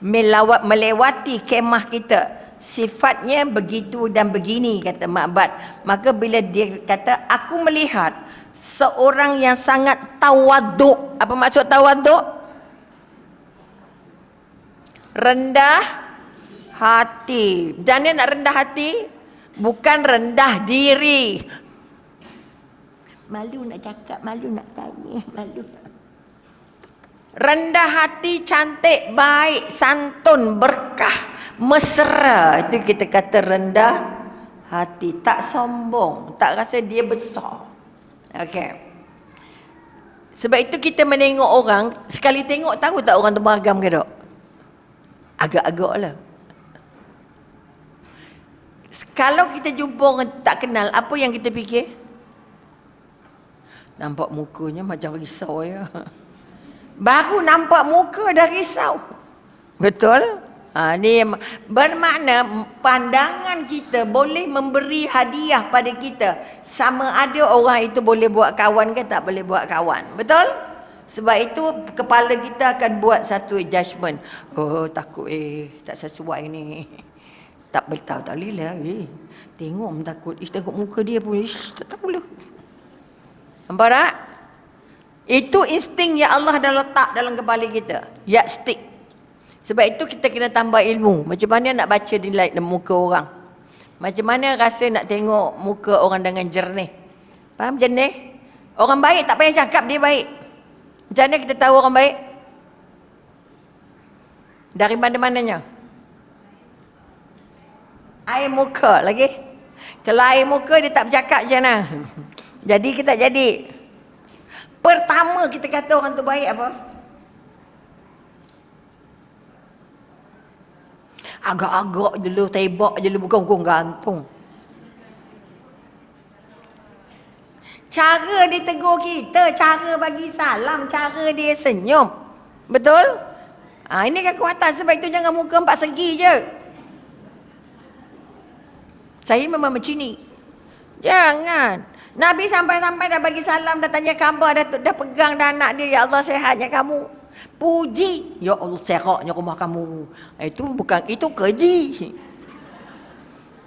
Melewati kemah kita, sifatnya begitu dan begini, kata Ma'bad. Maka bila dia kata, aku melihat seorang yang sangat tawaduk. Apa maksud tawaduk? Rendah hati. Dan dia nak rendah hati, bukan rendah diri. Malu nak cakap, malu nak tanya, malu. Rendah hati, cantik, baik, santun, berkah, mesra. Itu kita kata rendah hati. Tak sombong, tak rasa dia besar. Okey. Sebab itu kita menengok orang, sekali tengok tahu tak orang tu beragam ke tak? Agak-agak lah. Kalau kita jumpa orang tak kenal, apa yang kita fikir? Nampak mukanya macam risau ya. Baru nampak muka dah risau. Betul? Ni bermakna pandangan kita boleh memberi hadiah pada kita. Sama ada orang itu boleh buat kawan ke tak boleh buat kawan. Betul? Sebab itu kepala kita akan buat satu judgement. Oh takut tak sesuai ni. Tak beritahu tak boleh lah. Tengok takut. Tengok muka dia pun. Tak boleh. Nampak tak? Itu insting yang Allah dah letak dalam kepala kita. Yardstick. Sebab itu kita kena tambah ilmu. Macam mana nak baca di muka orang. Macam mana rasa nak tengok muka orang dengan jernih. Faham jernih? Orang baik tak payah cakap dia baik. Macam mana kita tahu orang baik? Dari mana-mananya? Air muka lagi. Kalau air muka dia tak bercakap macam mana. Jadi kita jadi. Pertama kita kata orang tu baik apa? Agak-agak je lu, tebak je lu, bukan gantung. Cara dia tegur kita, cara bagi salam, cara dia senyum. Betul? Ini kekuatan, sebab itu jangan muka 4 segi je. Saya memang macam ni. Jangan. Nabi sampai-sampai dah bagi salam, dah tanya khabar, dah pegang dah anak dia. Ya Allah, sihatnya kamu. Puji. Ya Allah, seraknya rumah kamu. Itu bukan, itu keji.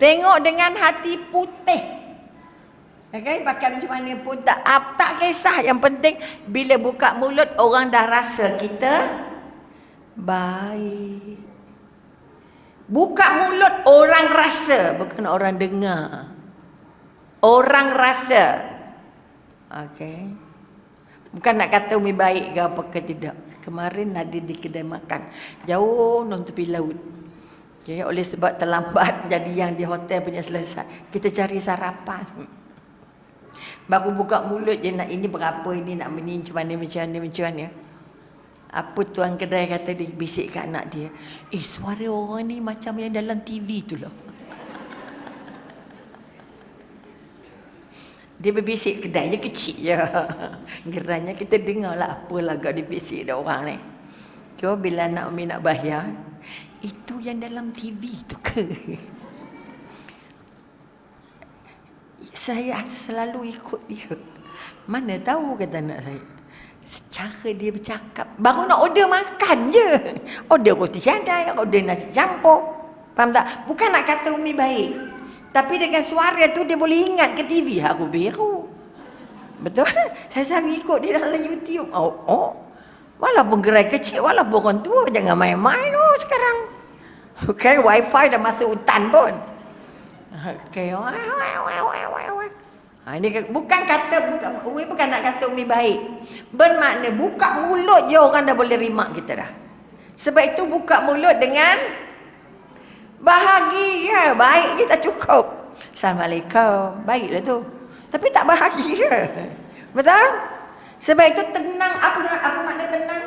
Tengok dengan hati putih. Okay, pakai macam mana pun tak kisah. Yang penting bila buka mulut orang dah rasa kita baik. Buka mulut orang rasa, bukan orang dengar. Orang rasa. Okay. Bukan nak kata Umi baik ke apa ke tidak. Kemarin ada di kedai makan jauh non tepi laut. Okay, oleh sebab terlambat jadi yang di hotel punya selesai. Kita cari sarapan. Baru buka mulut je nak ini berapa, ini nak ini macam mana. Apa tuan kedai kata, dia bisik kat anak dia. Suara orang ni macam yang dalam TV tu lah. Dia berbisik, kedai je kecil je. Geranya kita dengar lah apa lagak dia bisik dah orang ni. Cuma bila anak Umi nak bayar, itu yang dalam TV tu ke? Saya selalu ikut dia. Mana tahu, kata anak saya. Secara dia bercakap. Baru nak order makan je. Order roti canai, order nasi campur. Faham tak? Bukan nak kata Umi baik. Tapi dengan suara tu dia boleh ingat ke TV. Aku biru. Betul? Saya selalu ikut dia dalam YouTube. Oh. Walaupun gerai kecil, walaupun orang tua. Jangan main-main sekarang. Okay, wifi dah masuk hutan pun. Okay. Ini bukan nak kata Umi baik. Bermakna buka mulut je orang dah boleh rimak kita dah. Sebab itu buka mulut dengan bahagia. Baik je tak cukup. Assalamualaikum. Baiklah tu. Tapi tak bahagia. Betul? Sebab itu tenang. Apa makna tenang?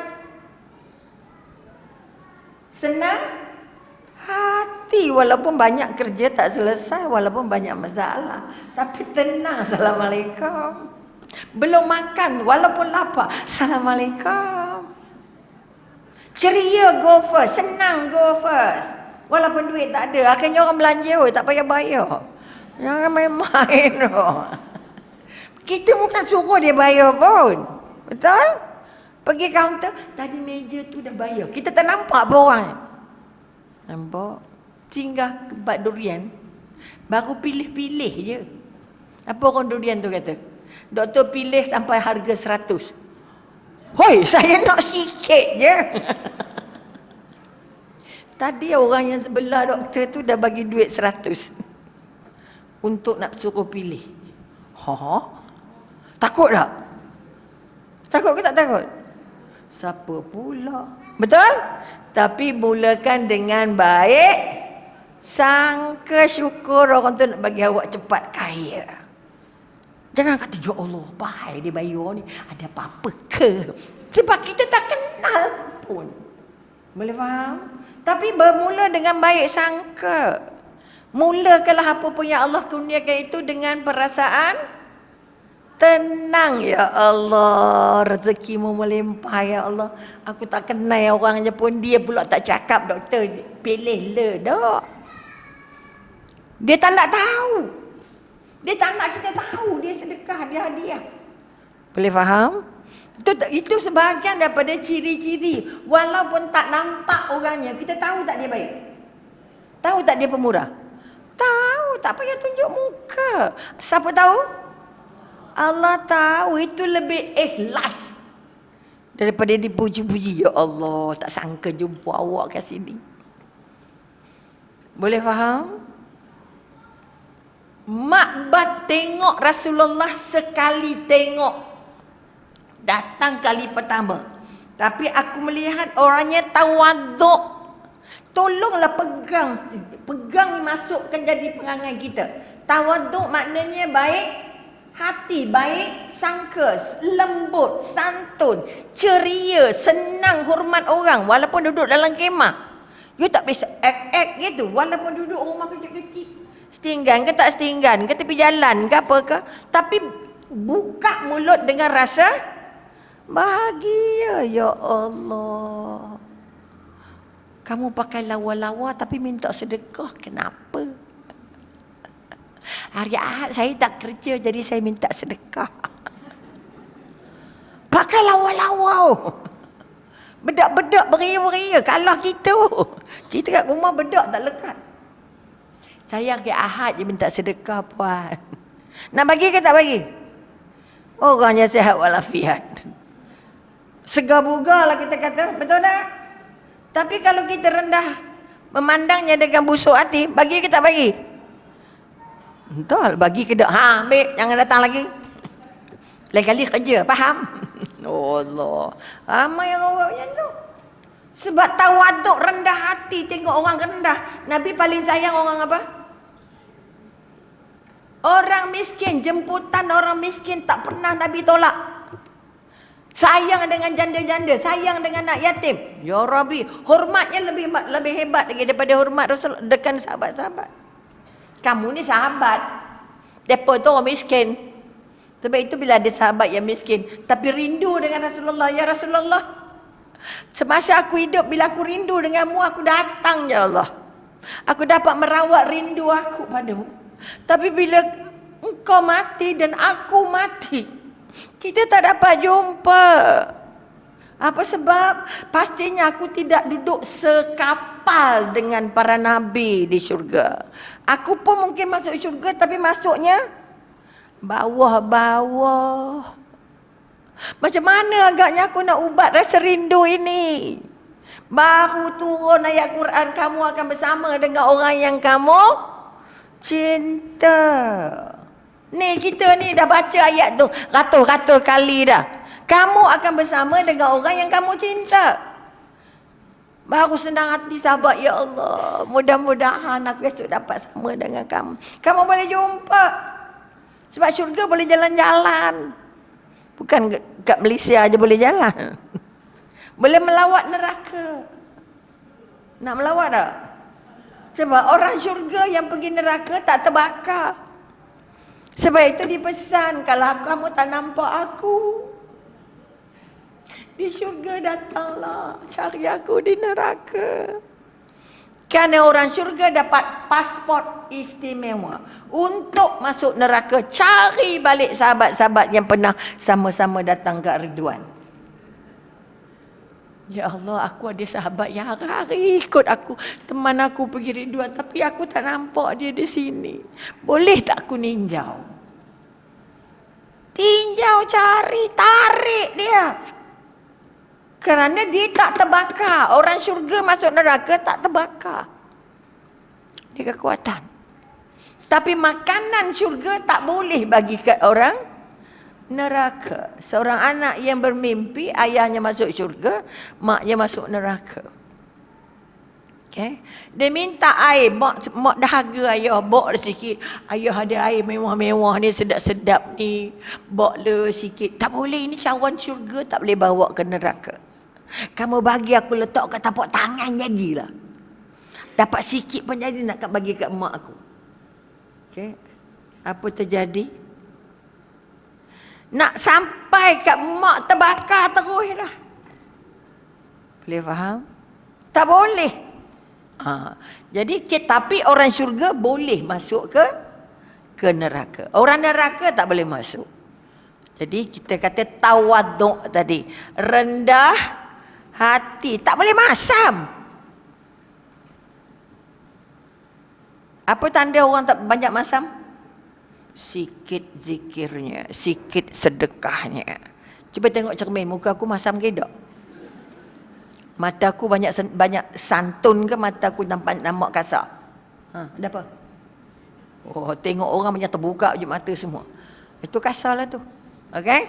Senang hati, walaupun banyak kerja tak selesai, walaupun banyak masalah, tapi tenang. Assalamualaikum. Belum makan, walaupun lapar, Assalamualaikum. Ceria, go first. Senang, go first. Walaupun duit tak ada. Akhirnya orang belanja, tak payah bayar. Jangan main-main. Kita bukan suruh dia bayar pun. Betul? Pergi kaunter, tadi meja tu dah bayar. Kita tak nampak pun orang. Nampak? Tinggal tempat durian. Baru pilih-pilih je. Apa orang durian tu kata? Doktor pilih sampai harga 100. Hoi, saya nak sikit je. Tadi orang yang sebelah doktor tu dah bagi duit 100. Untuk nak suruh pilih. Takut tak? Takut ke tak takut? Siapa pula? Betul? Tapi mulakan dengan baik. Sangka syukur orang tu nak bagi awak cepat kaya. Jangan kata, ya Allah, baik dia bayar ni. Ada apa-apa ke? Sebab kita tak kenal pun. Boleh faham? Tapi bermula dengan baik sangka. Mulakanlah apa pun yang Allah kurniakan itu dengan perasaan tenang. Ya Allah, rezekimu melimpah ya Allah. Aku tak kenal orangnya pun, dia pula tak cakap doktor. Pilih le dok. Dia tak nak tahu. Dia tak nak kita tahu. Dia sedekah, dia hadiah. Boleh faham? Itu sebahagian daripada ciri-ciri. Walaupun tak nampak orangnya, kita tahu tak dia baik? Tahu tak dia pemurah? Tahu, tak payah tunjuk muka. Siapa tahu? Allah tahu. Itu lebih ikhlas daripada dipuji-puji. Ya Allah, tak sangka jumpa awak kat sini. Boleh faham? Makbat tengok Rasulullah sekali tengok. Datang kali pertama. Tapi aku melihat orangnya tawaduk. Tolonglah pegang masukkan jadi perangai kita. Tawaduk maknanya baik hati, baik sangka, lembut, santun, ceria, senang hormat orang walaupun duduk dalam kemah. You tak bisa act gitu walaupun duduk rumah kecil-kecil. Setinggan ke tak setinggan ke tepi jalan ke apa ke, tapi buka mulut dengan rasa bahagia. Ya Allah, kamu pakai lawa-lawa tapi minta sedekah, kenapa? Hari Ahad saya tak kerja jadi saya minta sedekah. Pakai lawa-lawa, bedak-bedak beria-beria. Kalau kita kat rumah bedak tak lekat. Saya hari Ahad je minta sedekah puan. Nak bagi ke tak bagi? Orangnya sihat walafiat. Segar bugar lah kita kata, betul tak? Tapi kalau kita rendah memandangnya dengan busuk hati, bagi ke tak bagi? Betul, bagi ke tak? Ambil, jangan datang lagi. Lain kali kerja, faham? Oh Allah, ramai orang macam tu. Sebab tawaduk, rendah hati, tengok orang rendah. Nabi paling sayang orang apa? Orang miskin, jemputan orang miskin tak pernah Nabi tolak. Sayang dengan janda-janda, sayang dengan anak yatim. Ya Rabbi, hormatnya lebih hebat lagi daripada hormat Rasul dekat sahabat-sahabat. Kamu ni sahabat, depa tu orang miskin. Sebab itu bila ada sahabat yang miskin tapi rindu dengan Rasulullah, ya Rasulullah, semasa aku hidup bila aku rindu denganmu, aku datang ya Allah. Aku dapat merawat rindu aku padamu. Tapi bila engkau mati dan aku mati, kita tak dapat jumpa. Apa sebab? Pastinya aku tidak duduk sekapal dengan para nabi di syurga. Aku pun mungkin masuk syurga tapi masuknya bawah-bawah. Macam mana agaknya aku nak ubat rasa rindu ini? Baru turun ayat Quran, kamu akan bersama dengan orang yang kamu cinta. Ni kita ni dah baca ayat tu ratus-ratus kali dah. Kamu akan bersama dengan orang yang kamu cinta. Baru senang hati sahabat, ya Allah, mudah-mudahan aku esok dapat sama dengan kamu. Kamu boleh jumpa. Sebab syurga boleh jalan-jalan. Bukan kat Malaysia aja boleh jalan. Boleh melawat neraka. Nak melawat tak? Sebab orang syurga yang pergi neraka tak terbakar. Sebab itu dipesan, kalau kamu tak nampak aku di syurga, datanglah cari aku di neraka. Kerana orang syurga dapat pasport istimewa untuk masuk neraka. Cari balik sahabat-sahabat yang pernah sama-sama datang ke Ridwan. Ya Allah, aku ada sahabat yang hari-hari ikut aku, teman aku pergi Ridwan, tapi aku tak nampak dia di sini. Boleh tak aku ninjau? Tinjau, cari, tarik dia. Kerana dia tak terbakar. Orang syurga masuk neraka tak terbakar. Dia kekuatan. Tapi makanan syurga tak boleh bagi kat orang neraka. Seorang anak yang bermimpi ayahnya masuk syurga, maknya masuk neraka. Okay. Dia minta air, mak dahaga ayah, bawa sikit. Ayah ada air mewah-mewah ni, sedap-sedap ni, bawa le sikit. Tak boleh, ini cawan syurga, tak boleh bawa ke neraka. Kamu bagi aku letak kat tapak tangan jadilah. Dapat sikit pun jadi nak bagi kat mak aku. Okay. Apa terjadi? Nak sampai kat mak terbakar terus dah. Boleh faham? Tak boleh. Jadi tapi orang syurga boleh masuk ke neraka. Orang neraka tak boleh masuk. Jadi kita kata tawaduk tadi, rendah hati, tak boleh masam. Apa tanda orang tak banyak masam? Sikit zikirnya, sikit sedekahnya. Cuba tengok cermin, muka aku masam ke tak? Mata aku banyak santun ke mata aku nampak kasar? Ada apa? Oh, tengok orang banyak terbuka je mata semua. Itu kasar lah tu. Okey?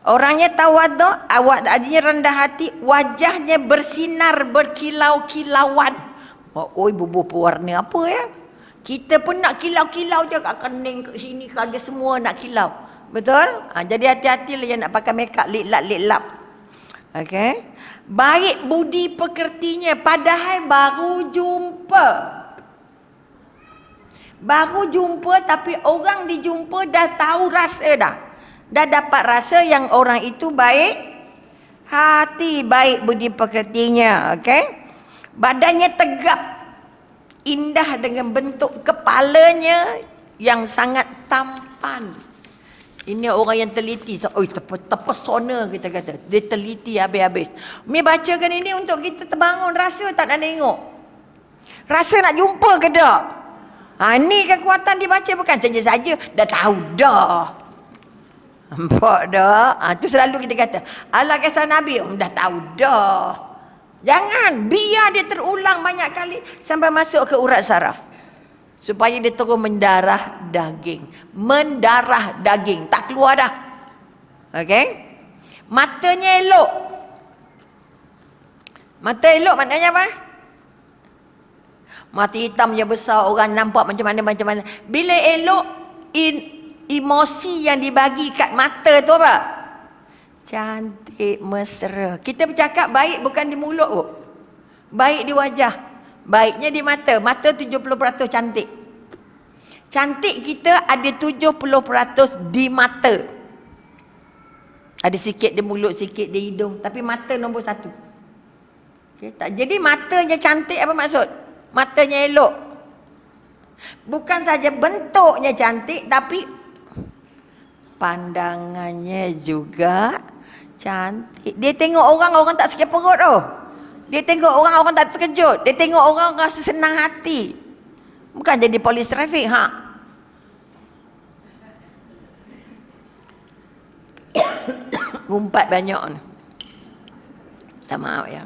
Orangnya tawaduk, awak adanya rendah hati, wajahnya bersinar berkilau-kilauan. Oi, bubuh pewarna apa ya? Kita pun nak kilau-kilau je kat kening, kat sini, kat ada semua nak kilau. Betul? Jadi hati-hatilah yang nak pakai makeup liklap-liklap. Okey. Baik budi pekertinya padahal baru jumpa. Baru jumpa tapi orang dijumpa dah tahu rasa dah. Dah dapat rasa yang orang itu baik hati, baik budi pekertinya. Okey. Badannya tegap, indah dengan bentuk kepalanya yang sangat tampan. Ini orang yang teliti. Terpesona kita kata. Dia teliti habis-habis. Mi bacakan ini untuk kita terbangun rasa tak nak tengok. Rasa nak jumpa ke tak? Ni kekuatan dibaca bukan saja-saja. Dah tahu dah. Nampak dah? Tu selalu kita kata. Allah kisah Nabi. Dah tahu dah. Jangan. Biar dia terulang banyak kali. Sampai masuk ke urat saraf. Supaya dia terus mendarah daging. Mendarah daging. Tak keluar dah. Okey. Matanya elok. Mata elok maknanya apa? Mata hitam je besar. Orang nampak macam mana. Bila elok, emosi yang dibagi kat mata tu apa? Cantik, mesra. Kita bercakap baik bukan di mulut kot. Baik di wajah. Baiknya di mata. Mata 70% cantik. Cantik kita ada 70% di mata. Ada sikit di mulut, sikit di hidung. Tapi mata nombor 1. Okay, tak. Jadi matanya cantik apa maksud? Matanya elok. Bukan saja bentuknya cantik, tapi pandangannya juga cantik. Dia tengok orang tak sakit perut tau. Dia tengok orang tak terkejut. Dia tengok orang rasa senang hati. Bukan jadi polis trafik. Gumpat banyak ni. Tak maaf ya.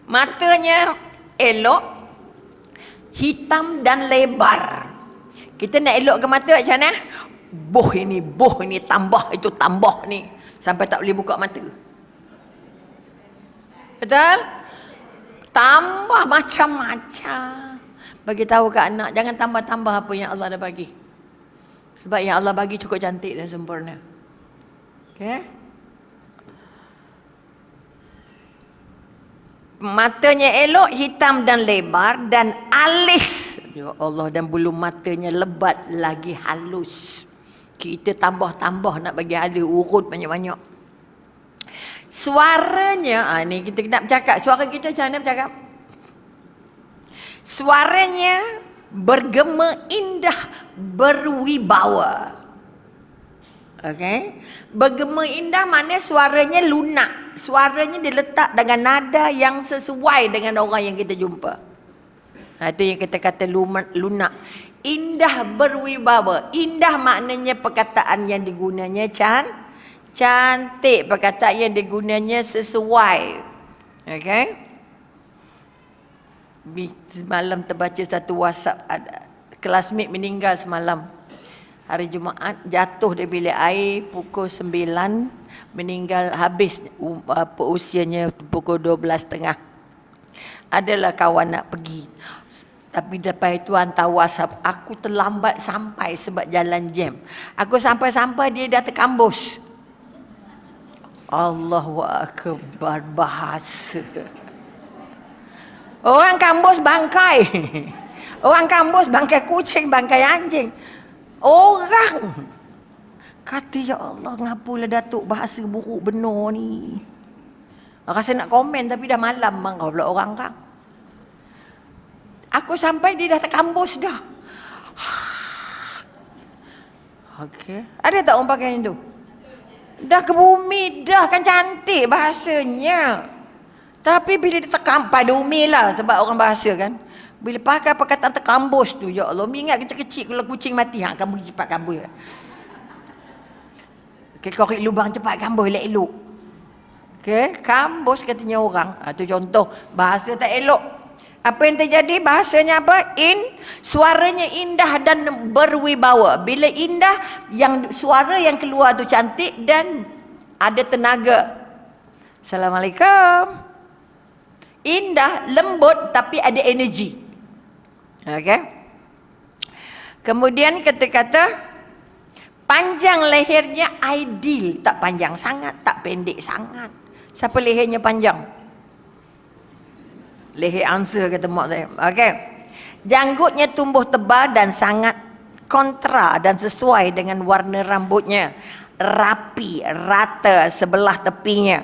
Matanya elok, hitam dan lebar. Kita nak elokkan mata macam mana? Boh ini, tambah itu, tambah ni. Sampai tak boleh buka mata. Betul? Tambah macam-macam. Bagi tahu ke anak, jangan tambah-tambah apa yang Allah dah bagi. Sebab yang Allah bagi cukup cantik dan sempurna. Okey? Matanya elok, hitam dan lebar, dan alis. Ya Allah, dan bulu matanya lebat lagi halus. Kita tambah-tambah nak bagi ada urut banyak-banyak. Suaranya, ni kita nak bercakap. Suara kita macam mana bercakap? Suaranya bergema indah, berwibawa. Okey? Bergema indah maknanya suaranya lunak. Suaranya diletak dengan nada yang sesuai dengan orang yang kita jumpa. Itu yang kita kata lunak. Indah berwibawa. Indah maknanya perkataan yang digunanya cantik. Perkataan yang digunanya sesuai. Okey? Semalam terbaca satu WhatsApp, classmate meninggal semalam. Hari Jumaat jatuh dari bilik air pukul 9, meninggal habis usianya pukul 12.30. Adalah kawan nak pergi. Tapi lepas itu hantar WhatsApp, aku terlambat sampai sebab jalan jam. Aku sampai-sampai dia dah terkambus. Allahu Akbar, bahasa. Orang kambus bangkai. Orang kambus bangkai kucing, bangkai anjing. Orang kata, ya Allah, ngapalah Datuk bahasa buruk benar ni. Rasa nak komen tapi dah malam bang, kau pula orang kan. Aku sampai dia dah terkambus dah. Okey. Ada tak orang pakai yang tu? Dah ke bumi dah, kan cantik bahasanya. Tapi bila dia terkampai, dia umi lah sebab orang bahasa kan. Bila pakai perkataan terkambus tu, ya Allah, ingat kecil-kecil kalau kucing mati, kamu cepat kambus. Okey, korek lubang cepat kambus, elok-elok. Okey, kambus katanya orang. Tu contoh bahasa tak elok. Apa yang terjadi? Bahasanya apa? Suaranya indah dan berwibawa. Bila indah, suara yang keluar tu cantik dan ada tenaga. Assalamualaikum. Indah, lembut tapi ada energi. Okey. Kemudian kata-kata panjang lehernya ideal, tak panjang sangat, tak pendek sangat. Siapa lehernya panjang? Leher angsa kata mak saya. Okey. Janggutnya tumbuh tebal dan sangat kontra dan sesuai dengan warna rambutnya. Rapi, rata sebelah tepinya.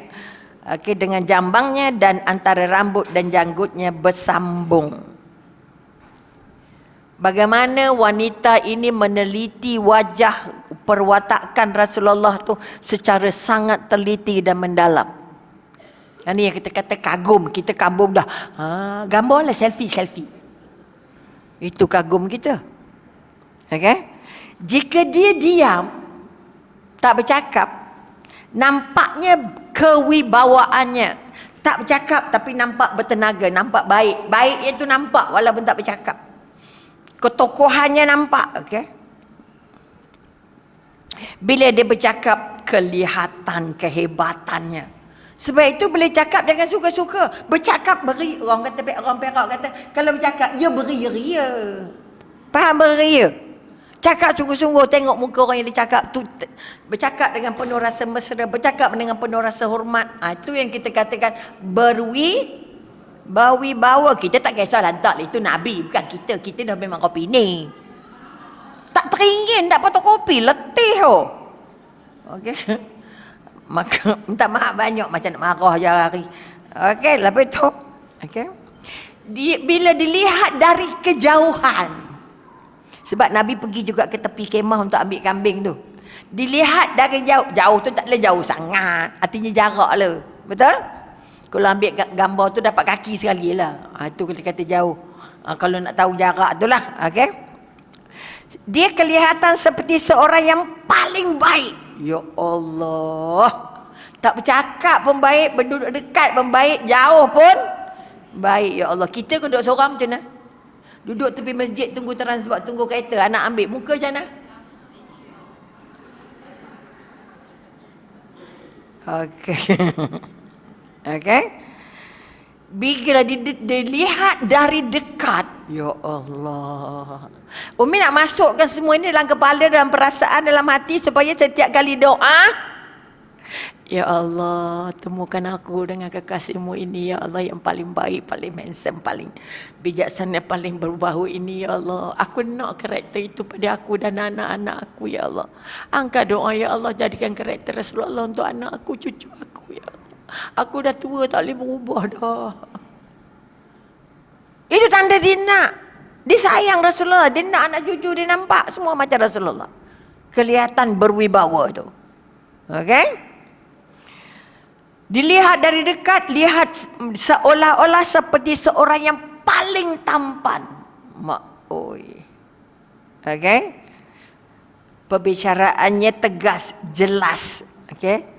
Okey, dengan jambangnya dan antara rambut dan janggutnya bersambung. Bagaimana wanita ini meneliti wajah perwatakan Rasulullah tu secara sangat teliti dan mendalam. Ini yang kita kata kagum. Kita kagum dah. Gambarlah selfie. Itu kagum kita. Okay? Jika dia diam, tak bercakap, nampaknya kewibawaannya. Tak bercakap tapi nampak bertenaga, nampak baik. Baiknya itu nampak walaupun tak bercakap. Ketokohannya nampak. Okay? Bila dia bercakap, kelihatan kehebatannya. Sebab itu boleh cakap jangan suka-suka. Bercakap beria. Orang Perak kata, kalau bercakap, ya beria-ria. Faham beria? Cakap sungguh-sungguh, tengok muka orang yang dia cakap tu, bercakap dengan penuh rasa mesra, bercakap dengan penuh rasa hormat. Itu yang kita katakan berwibawa. Kita tak kisahlah, tak, itu Nabi, bukan kita. Kita dah memang kopi ni. Tak teringin, tak fotokopi, letih. Okey. Maka minta maaf banyak macam nak marah je hari. Okey, lepas tu, okey. Bila dilihat dari kejauhan. Sebab Nabi pergi juga ke tepi kemah untuk ambil kambing tu. Dilihat dari jauh. Jauh tu tak boleh jauh sangat. Artinya jarak lah. Betul? Kalau ambil gambar tu dapat kaki sekali lah. Itu kita kata jauh. Kalau nak tahu jarak tu lah. Okey. Dia kelihatan seperti seorang yang paling baik. Ya Allah. Tak bercakap pun baik, berduduk dekat pun baik, jauh pun baik. Ya Allah. Kita kau duduk seorang macam mana? Duduk tepi masjid tunggu transport, tunggu kereta, anak ambil, muka macam mana? Okey. Okey. Bila dilihat dari dekat, ya Allah. Umi nak masukkan semua ini dalam kepala, dalam perasaan, dalam hati, supaya setiap kali doa, ya Allah, temukan aku dengan kekasihmu ini, ya Allah, yang paling baik, paling handsome, paling bijaksana, paling berbahu ini, ya Allah. Aku nak karakter itu pada aku dan anak-anak aku, ya Allah. Angkat doa, ya Allah, jadikan karakter Rasulullah untuk anak aku, cucu aku, ya Allah. Aku dah tua, tak boleh berubah dah. Itu tanda dia nak. Dia sayang Rasulullah. Dia nak anak cucu dia nampak semua macam Rasulullah. Kelihatan berwibawa tu. Okey? Dilihat dari dekat, lihat seolah-olah seperti seorang yang paling tampan. Okey? Perbicaraannya tegas, jelas. Okey?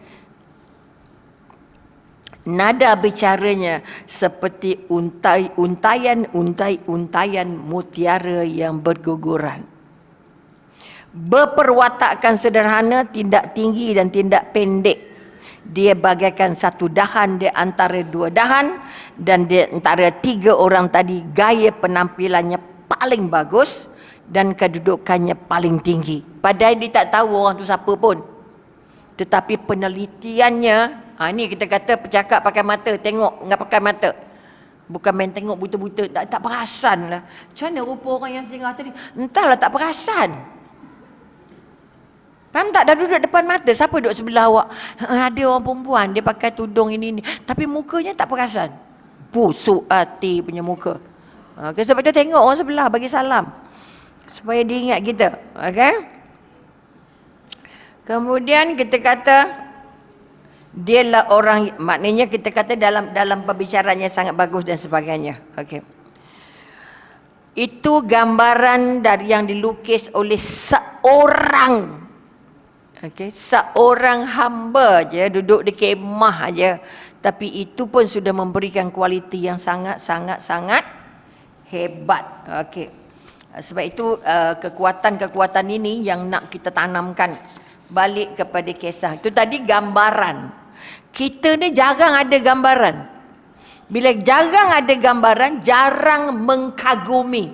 Nada bicaranya seperti untayan mutiara yang berguguran. Berperwatakan sederhana, tindak tinggi dan tindak pendek. Dia bagaikan satu dahan di antara dua dahan, dan di antara tiga orang tadi gaya penampilannya paling bagus dan kedudukannya paling tinggi. Padahal dia tak tahu orang tu siapa pun. Tetapi penelitiannya, ni kita kata bercakap pakai mata, tengok enggak pakai mata. Bukan main tengok buta-buta, tak perasan lah. Macam mana rupa orang yang singgah tadi? Entahlah, tak perasan. Faham tak? Dah duduk depan mata, siapa duduk sebelah awak? Ada orang perempuan, dia pakai tudung ini. Tapi mukanya tak perasan. Busuk hati punya muka. Okay, sebab kita tengok orang sebelah, bagi salam. Supaya dia ingat kita. Okay? Kemudian kita kata, dialah orang, maknanya kita kata dalam perbicaranya sangat bagus dan sebagainya. Okey. Itu gambaran dari yang dilukis oleh seorang, okey, seorang hamba je, duduk di kemah aja, tapi itu pun sudah memberikan kualiti yang sangat Hebat. Okey. Sebab itu kekuatan-kekuatan ini yang nak kita tanamkan balik kepada kisah. Itu tadi gambaran. Kita ni jarang ada gambaran. Bila jarang ada gambaran, jarang mengkagumi.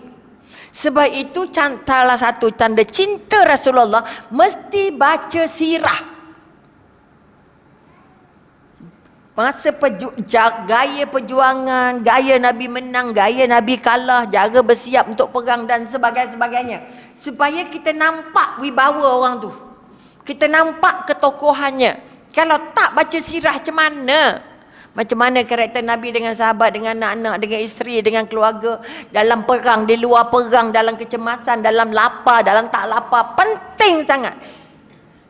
Sebab itu salah satu tanda cinta Rasulullah, mesti baca sirah. Masa gaya perjuangan, gaya Nabi menang, gaya Nabi kalah, cara bersiap untuk perang dan sebagainya. Supaya kita nampak wibawa orang tu. Kita nampak ketokohannya. Kalau tak baca sirah macam mana? Macam mana karakter Nabi dengan sahabat, dengan anak-anak, dengan isteri, dengan keluarga. Dalam perang, di luar perang, dalam kecemasan, dalam lapar, dalam tak lapar. Penting sangat.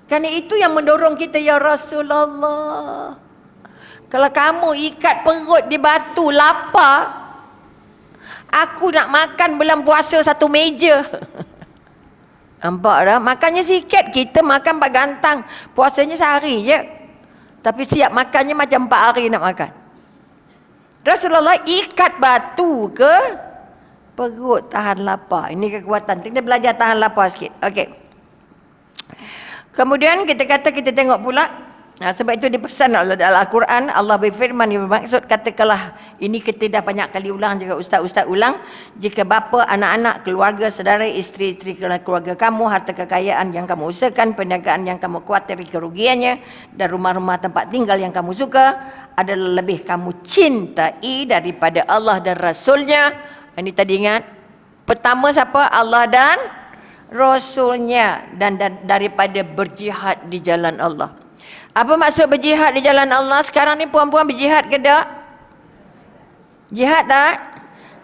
Kerana itu yang mendorong kita, ya Rasulullah. Kalau kamu ikat perut di batu, lapar. Aku nak makan bulan puasa satu meja. Nampak tak? Makannya sikit, kita makan pak gantang. Puasanya sehari je. Tapi siap makannya macam 4 hari nak makan. Rasulullah ikat batu ke perut tahan lapar. Ini kekuatan. Kita belajar tahan lapar sikit. Okey. Kemudian kita kata, kita tengok pula. Sebab itu dipesan oleh dalam Al-Quran, Allah berfirman yang bermaksud, katakanlah, ini kita dah banyak kali ulang, jika ustaz-ustaz ulang, jika bapa, anak-anak, keluarga, saudara, isteri-isteri keluarga kamu, harta kekayaan yang kamu usahakan, perniagaan yang kamu khawatiri kerugiannya, dan rumah-rumah tempat tinggal yang kamu suka, adalah lebih kamu cintai daripada Allah dan Rasulnya. Ini tadi ingat, pertama siapa? Allah dan Rasulnya, dan daripada berjihad di jalan Allah. Apa maksud berjihad di jalan Allah? Sekarang ni puan-puan berjihad ke tak? Jihad tak?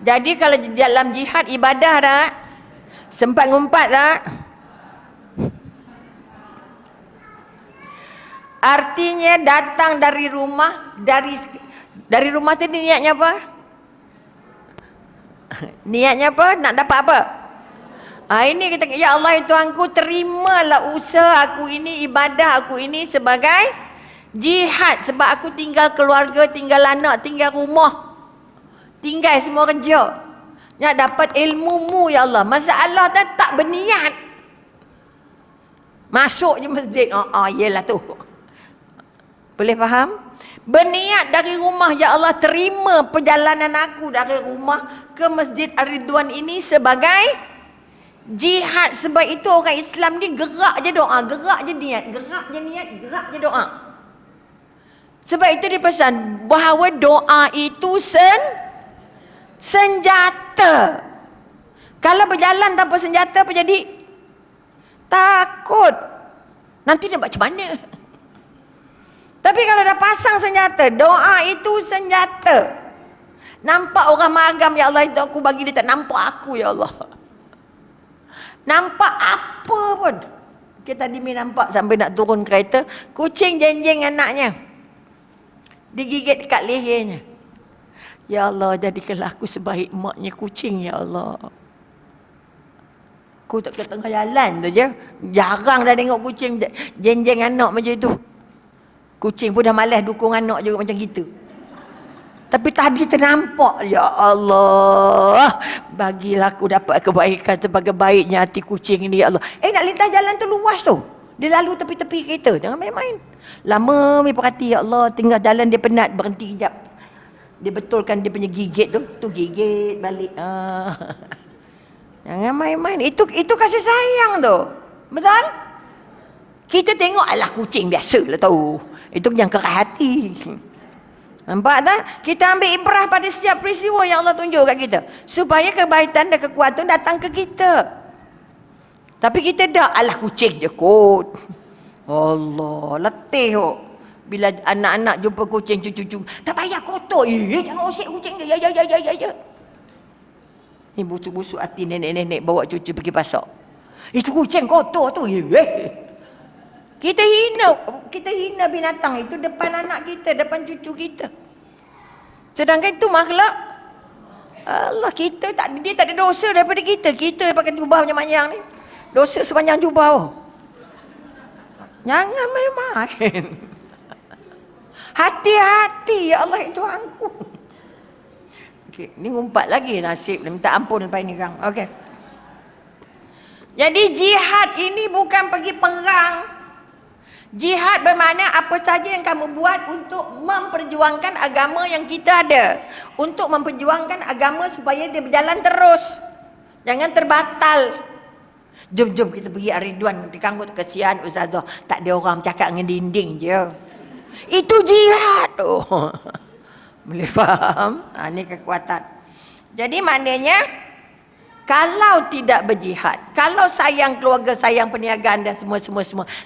Jadi kalau dalam jihad ibadah tak? Sempat ngumpat tak? Artinya datang dari rumah, dari rumah tadi niatnya apa? Niatnya apa? Nak dapat apa? Ini kita, ya Allah Tuhanku, terimalah usaha aku ini, ibadah aku ini sebagai jihad. Sebab aku tinggal keluarga, tinggal anak, tinggal rumah, tinggal semua kerja. Nak dapat ilmu-Mu ya Allah. Masalah tak berniat. Masuk je masjid. Yelah tu. Boleh faham? Berniat dari rumah, ya Allah, terima perjalanan aku dari rumah ke Masjid Ar-Ridwan ini sebagai jihad. Sebab itu orang Islam ni gerak je doa, gerak je niat, gerak je niat, gerak je doa. Sebab itu dipesan bahawa doa itu senjata. Kalau berjalan tanpa senjata apa jadi? Takut. Nanti nak buat macam mana? Tapi kalau dah pasang senjata, doa itu senjata. Nampak orang magam, ya Allah itu aku bagi dia tak nampak aku, ya Allah. Nampak apa pun. Kita tadi nampak sampai nak turun kereta, kucing jenjeng anaknya, digigit dekat lehernya. Ya Allah, jadikanlah aku sebaik maknya kucing, ya Allah. Aku tak ke tengah jalan tu je, jarang dah tengok kucing jenjeng anak macam itu. Kucing pun dah malas dukung anak juga macam kita. Tapi tadi ternampak, ya Allah, bagilah aku dapat kebaikan sebagai baiknya hati kucing ini, ya Allah. Nak lintas jalan tu luas tu. Dia lalu tepi-tepi kereta, jangan main-main. Lama ni perhati, ya Allah, tinggal jalan dia penat, berhenti kejap. Dia betulkan dia punya gigit tu gigit balik. Jangan main-main. Itu kasih sayang tu. Betul? Kita tengok, alah kucing biasalah tu. Itu yang keras hati. Nampak tak? Kita ambil ibrah pada setiap peristiwa yang Allah tunjuk kat kita. Supaya kebaikan dan kekuatan datang ke kita. Tapi kita dah, alah kucing je kot. Allah, letih kok. Bila anak-anak jumpa kucing, cucu-cucu, tak payah kotor. Jangan usik kucing dia. Ya. Ni busuk-busuk hati nenek-nenek bawa cucu pergi pasar. Itu kucing kotor tu. Kita hina binatang itu depan anak kita, depan cucu kita. Sedangkan itu makhluk Allah, dia tak ada dosa daripada kita. Kita pakai jubah panjang-panjang ni, dosa sepanjang jubah. Jangan main-main. Hati-hati, ya Allah Tuhanku. Okay. Ni ngumpat lagi nasib. Minta ampun lepas ni kang. Okey. Jadi jihad ini bukan pergi perang. Jihad bermakna apa saja yang kamu buat untuk memperjuangkan agama yang kita ada. Untuk memperjuangkan agama supaya dia berjalan terus. Jangan terbatal. Jom kita pergi Ar-Ridwan. Nanti kamu kesian Ustazah. Tak ada orang cakap dengan dinding je. Itu jihad. Oh. Boleh faham? Ini kekuatan. Jadi maknanya, kalau tidak berjihad, kalau sayang keluarga, sayang perniagaan dan semua,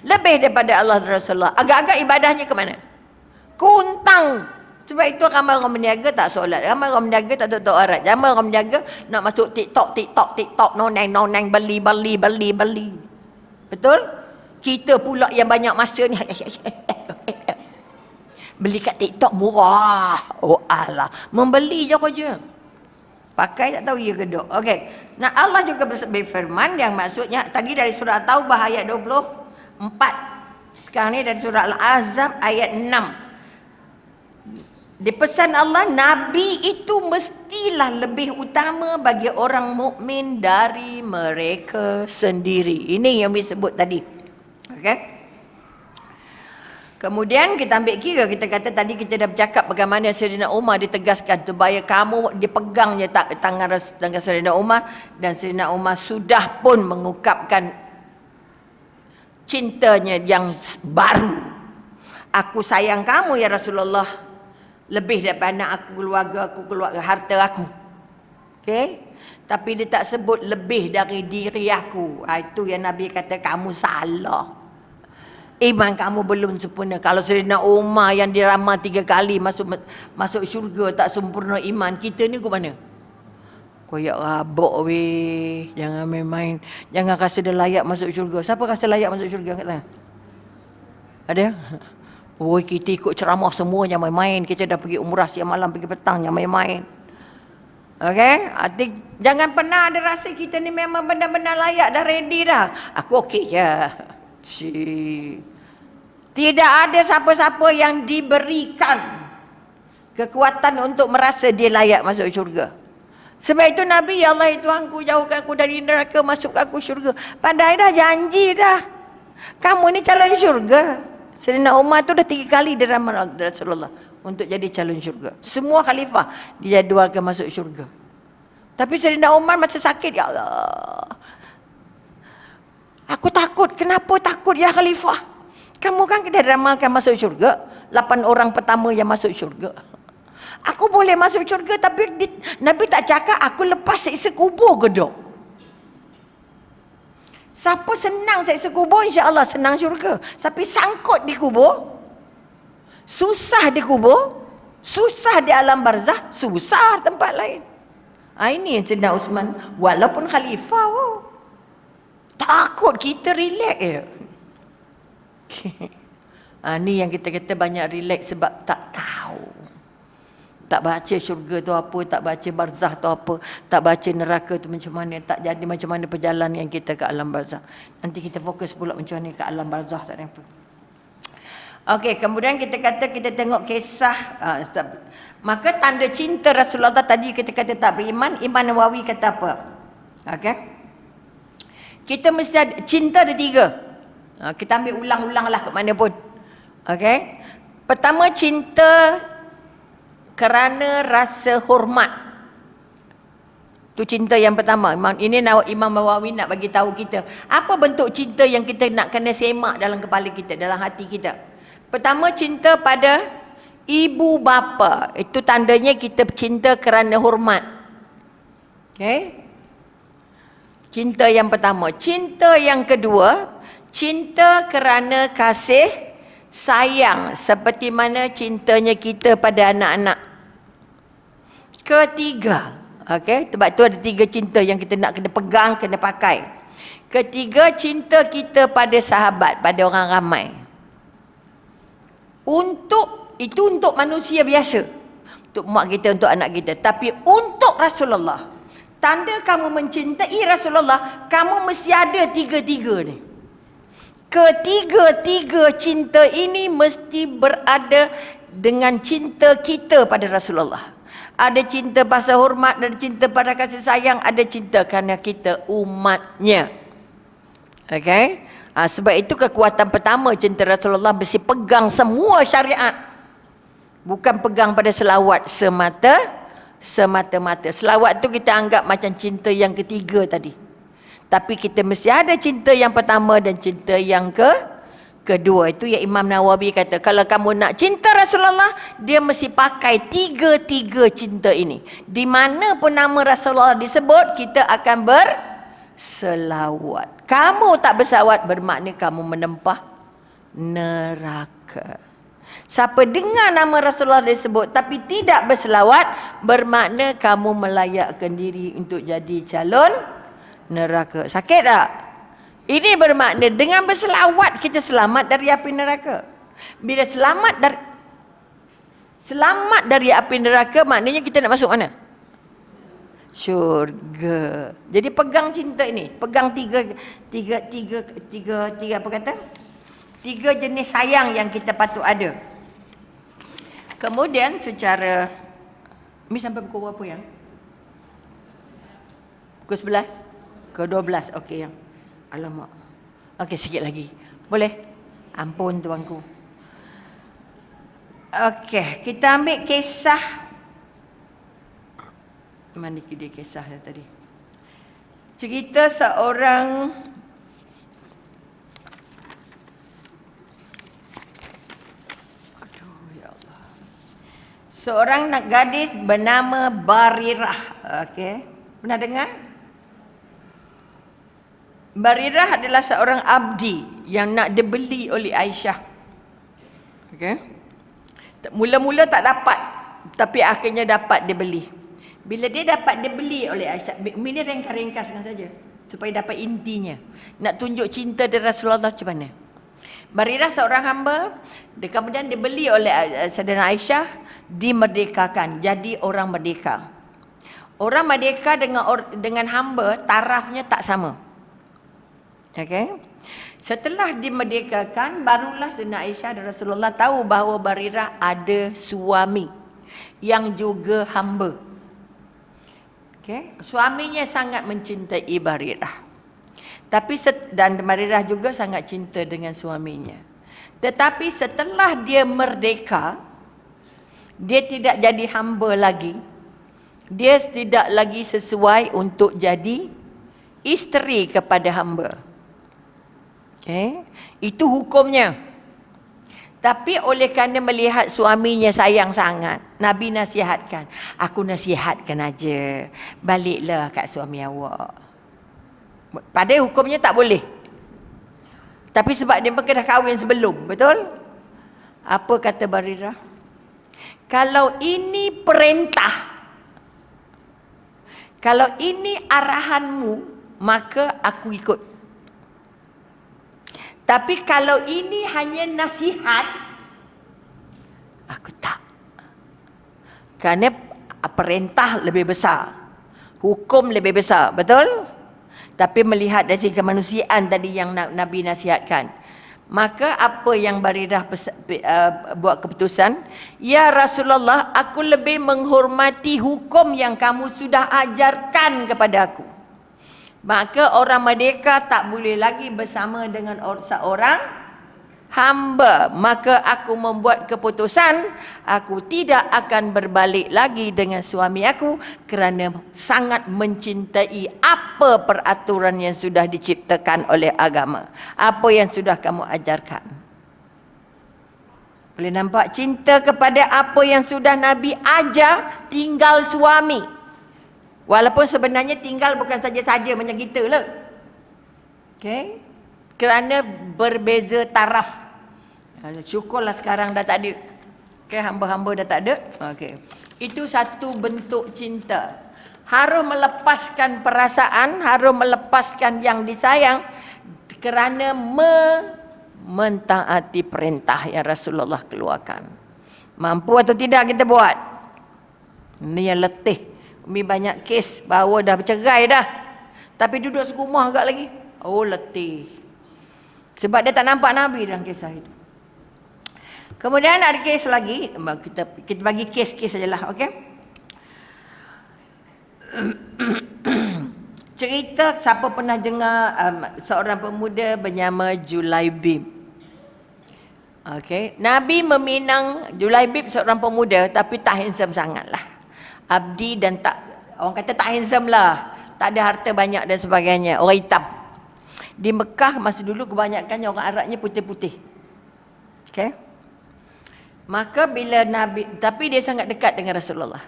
lebih daripada Allah dan Rasulullah, agak-agak ibadahnya ke mana? Kuntang. Sebab itu ramai orang berniaga tak solat, ramai orang berniaga tak tutup aurat, ramai orang berniaga nak masuk TikTok, noneng, beli. Betul? Kita pula yang banyak masa ni beli kat TikTok murah. Oh Allah, membeli je kerja. Pakai tak tahu ya gedok. Okey. Nah, Allah juga berfirman yang maksudnya tadi dari surah Taubah ayat 24. Sekarang ni dari surah Al-Ahzab ayat 6. Dipesan Allah, Nabi itu mestilah lebih utama bagi orang mukmin dari mereka sendiri. Ini yang disebut tadi. Okey. Kemudian kita ambil kira, kita kata tadi kita dah bercakap bagaimana Sayyidina Umar ditegaskan supaya kamu dipegang je tangan Sayyidina Umar, dan Sayyidina Umar sudah pun mengungkapkan cintanya yang baru. Aku sayang kamu ya Rasulullah lebih daripada aku keluarga, harta aku. Okey? Tapi dia tak sebut lebih dari diri aku. Itu yang Nabi kata kamu salah. Iman kamu belum sempurna. Kalau Sayyidina Umar yang diramal 3 kali masuk syurga tak sempurna iman, kita ni ke mana? Koyak rabak weh. Jangan main-main. Jangan rasa dia layak masuk syurga. Siapa rasa layak masuk syurga kat sana? Ada? Oh, kita ikut ceramah semua yang main-main. Kita dah pergi umrah siang malam, pergi petang yang main-main. Okey? Jangan pernah ada rasa kita ni memang benar-benar layak dah, ready dah. Aku okey je. Tidak ada siapa-siapa yang diberikan kekuatan untuk merasa dia layak masuk syurga. Sebab itu Nabi, ya Allah Tuhanku, jauhkan aku dari neraka, masukkan aku syurga. Padahal dah janji dah, kamu ni calon syurga. Sayyidina Umar tu dah 3 kali diramal Rasulullah untuk jadi calon syurga. Semua khalifah dijadualkan masuk syurga. Tapi Sayyidina Umar macam sakit, ya Allah, aku takut. Kenapa takut ya Khalifah? Kamu kan dah ramalkan masuk syurga, 8 orang pertama yang masuk syurga. Aku boleh masuk syurga, tapi Nabi tak cakap aku lepas siksa kubur ke dok? Siapa senang siksa kubur, insya-Allah senang syurga. Tapi sangkut di kubur, susah di kubur, susah di alam barzah, susah tempat lain. Ini yang Sayyidina Uthman walaupun khalifah, takut, kita relax je. Ni yang kita kata banyak relax sebab tak tahu. Tak baca syurga tu apa, tak baca barzah tu apa, tak baca neraka tu macam mana, tak jadi macam mana perjalanan kita ke alam barzah. Nanti kita fokus pula macam mana ke alam barzah, tak ada apa. Okey, kemudian kita kata kita tengok kisah maka tanda cinta Rasulullah tadi kita kata tak beriman. Imam Nawawi kata apa? Okey. Kita mesti ada, cinta ada 3. Kita ambil ulang-ulanglah ke mana pun. Okey. Pertama, cinta kerana rasa hormat. Itu cinta yang pertama. Ini Imam Nawawi nak bagi tahu kita apa bentuk cinta yang kita nak kena semak dalam kepala kita, dalam hati kita. Pertama, cinta pada ibu bapa. Itu tandanya kita cinta kerana hormat. Okey. Cinta yang pertama. Cinta yang kedua, cinta kerana kasih sayang, seperti mana cintanya kita pada anak-anak. Ketiga, okey, sebab tu ada 3 cinta yang kita nak kena pegang, kena pakai. Ketiga, cinta kita pada sahabat, pada orang ramai. Itu untuk manusia biasa, untuk mak kita, untuk anak kita. Tapi untuk Rasulullah, tanda kamu mencintai Rasulullah, kamu mesti ada 3 ni. Ketiga-tiga cinta ini mesti berada dengan cinta kita pada Rasulullah. Ada cinta pasal hormat, ada cinta pada kasih sayang, ada cinta kerana kita umatnya. Okay? Sebab itu kekuatan pertama cinta Rasulullah mesti pegang semua syariat. Bukan pegang pada selawat semata-mata. Selawat tu kita anggap macam cinta yang ketiga tadi. Tapi kita mesti ada cinta yang pertama dan cinta yang kedua. Itu yang Imam Nawawi kata, kalau kamu nak cinta Rasulullah, dia mesti pakai tiga-tiga cinta ini. Di mana pun nama Rasulullah disebut, kita akan berselawat. Kamu tak berselawat bermakna kamu menempah neraka. Siapa dengar nama Rasulullah disebut tapi tidak berselawat, bermakna kamu melayakkan diri untuk jadi calon neraka. Sakit tak? Ini bermakna dengan berselawat kita selamat dari api neraka. Bila selamat dari api neraka, maknanya kita nak masuk mana? Syurga. Jadi pegang cinta ini, pegang tiga apa kata? Tiga jenis sayang yang kita patut ada. Kemudian secara ni sampai pukul berapa yang? Pukul 11? Ke 12. Okey yang. Alamak. Okey, sikit lagi. Boleh? Ampun tuanku. Okey, kita ambil kisah. Mana dia kisah tadi? Cerita seorang seorang gadis bernama Barirah. Okey. Pernah dengar? Barirah adalah seorang abdi yang nak dibeli oleh Aisyah. Okey. Mula-mula tak dapat, tapi akhirnya dapat dibeli. Bila dia dapat dibeli oleh Aisyah, ini ringkas-ringkaskan saja supaya dapat intinya. Nak tunjuk cinta dari Rasulullah macam mana. Barirah seorang hamba, dia kemudian dibeli oleh Sayyidina Aisyah, dimerdekakan, jadi orang merdeka. Orang merdeka dengan hamba tarafnya tak sama. Okey. Setelah dimerdekakan, barulah Sayyidina Aisyah dan Rasulullah tahu bahawa Barirah ada suami yang juga hamba. Okey. Suaminya sangat mencintai Barirah. Tapi dan Barirah juga sangat cinta dengan suaminya. Tetapi setelah dia merdeka, dia tidak jadi hamba lagi. Dia tidak lagi sesuai untuk jadi isteri kepada hamba. Okay. Itu hukumnya. Tapi oleh kerana melihat suaminya sayang sangat, Nabi nasihatkan, aku nasihatkan aja, baliklah kat suami awak. Padahal hukumnya tak boleh. Tapi sebab dia pun dah kahwin sebelum, betul? Apa kata Barirah? Kalau ini perintah, kalau ini arahanmu, maka aku ikut. Tapi kalau ini hanya nasihat, aku tak. Kerana perintah lebih besar, hukum lebih besar, betul? Tapi melihat dari segi kemanusiaan tadi yang Nabi nasihatkan, maka apa yang Barirah buat keputusan, ya Rasulullah, aku lebih menghormati hukum yang kamu sudah ajarkan kepada aku. Maka orang merdeka tak boleh lagi bersama dengan seorang hamba. Maka aku membuat keputusan, aku tidak akan berbalik lagi dengan suami aku kerana sangat mencintai apa peraturan yang sudah diciptakan oleh agama, apa yang sudah kamu ajarkan. Boleh nampak cinta kepada apa yang sudah Nabi ajar, tinggal suami. Walaupun sebenarnya tinggal bukan saja-saja macam kita lah. Okay. Kerana berbeza taraf. Syukurlah sekarang dah tak ada. Okay, hamba-hamba dah tak ada. Okay. Itu satu bentuk cinta. Harus melepaskan perasaan, harus melepaskan yang disayang kerana mentaati perintah yang Rasulullah keluarkan. Mampu atau tidak kita buat? Ini yang letih. Umi banyak kes bahawa dah bercerai dah, tapi duduk serumah agak lagi. Oh, letih. Sebab dia tak nampak Nabi dalam kisah itu. Kemudian ada kes lagi. Kita bagi kes-kes sajalah, okey? Cerita siapa pernah dengar seorang pemuda bernama Julaibib. Okey, Nabi meminang Julaibib, seorang pemuda tapi tak handsome sangatlah. Abdi dan tak, orang kata tak handsome lah. Tak ada harta banyak dan sebagainya. Orang hitam. Di Mekah masa dulu kebanyakannya orang Arabnya putih-putih. Okey. Maka bila Nabi, tapi dia sangat dekat dengan Rasulullah.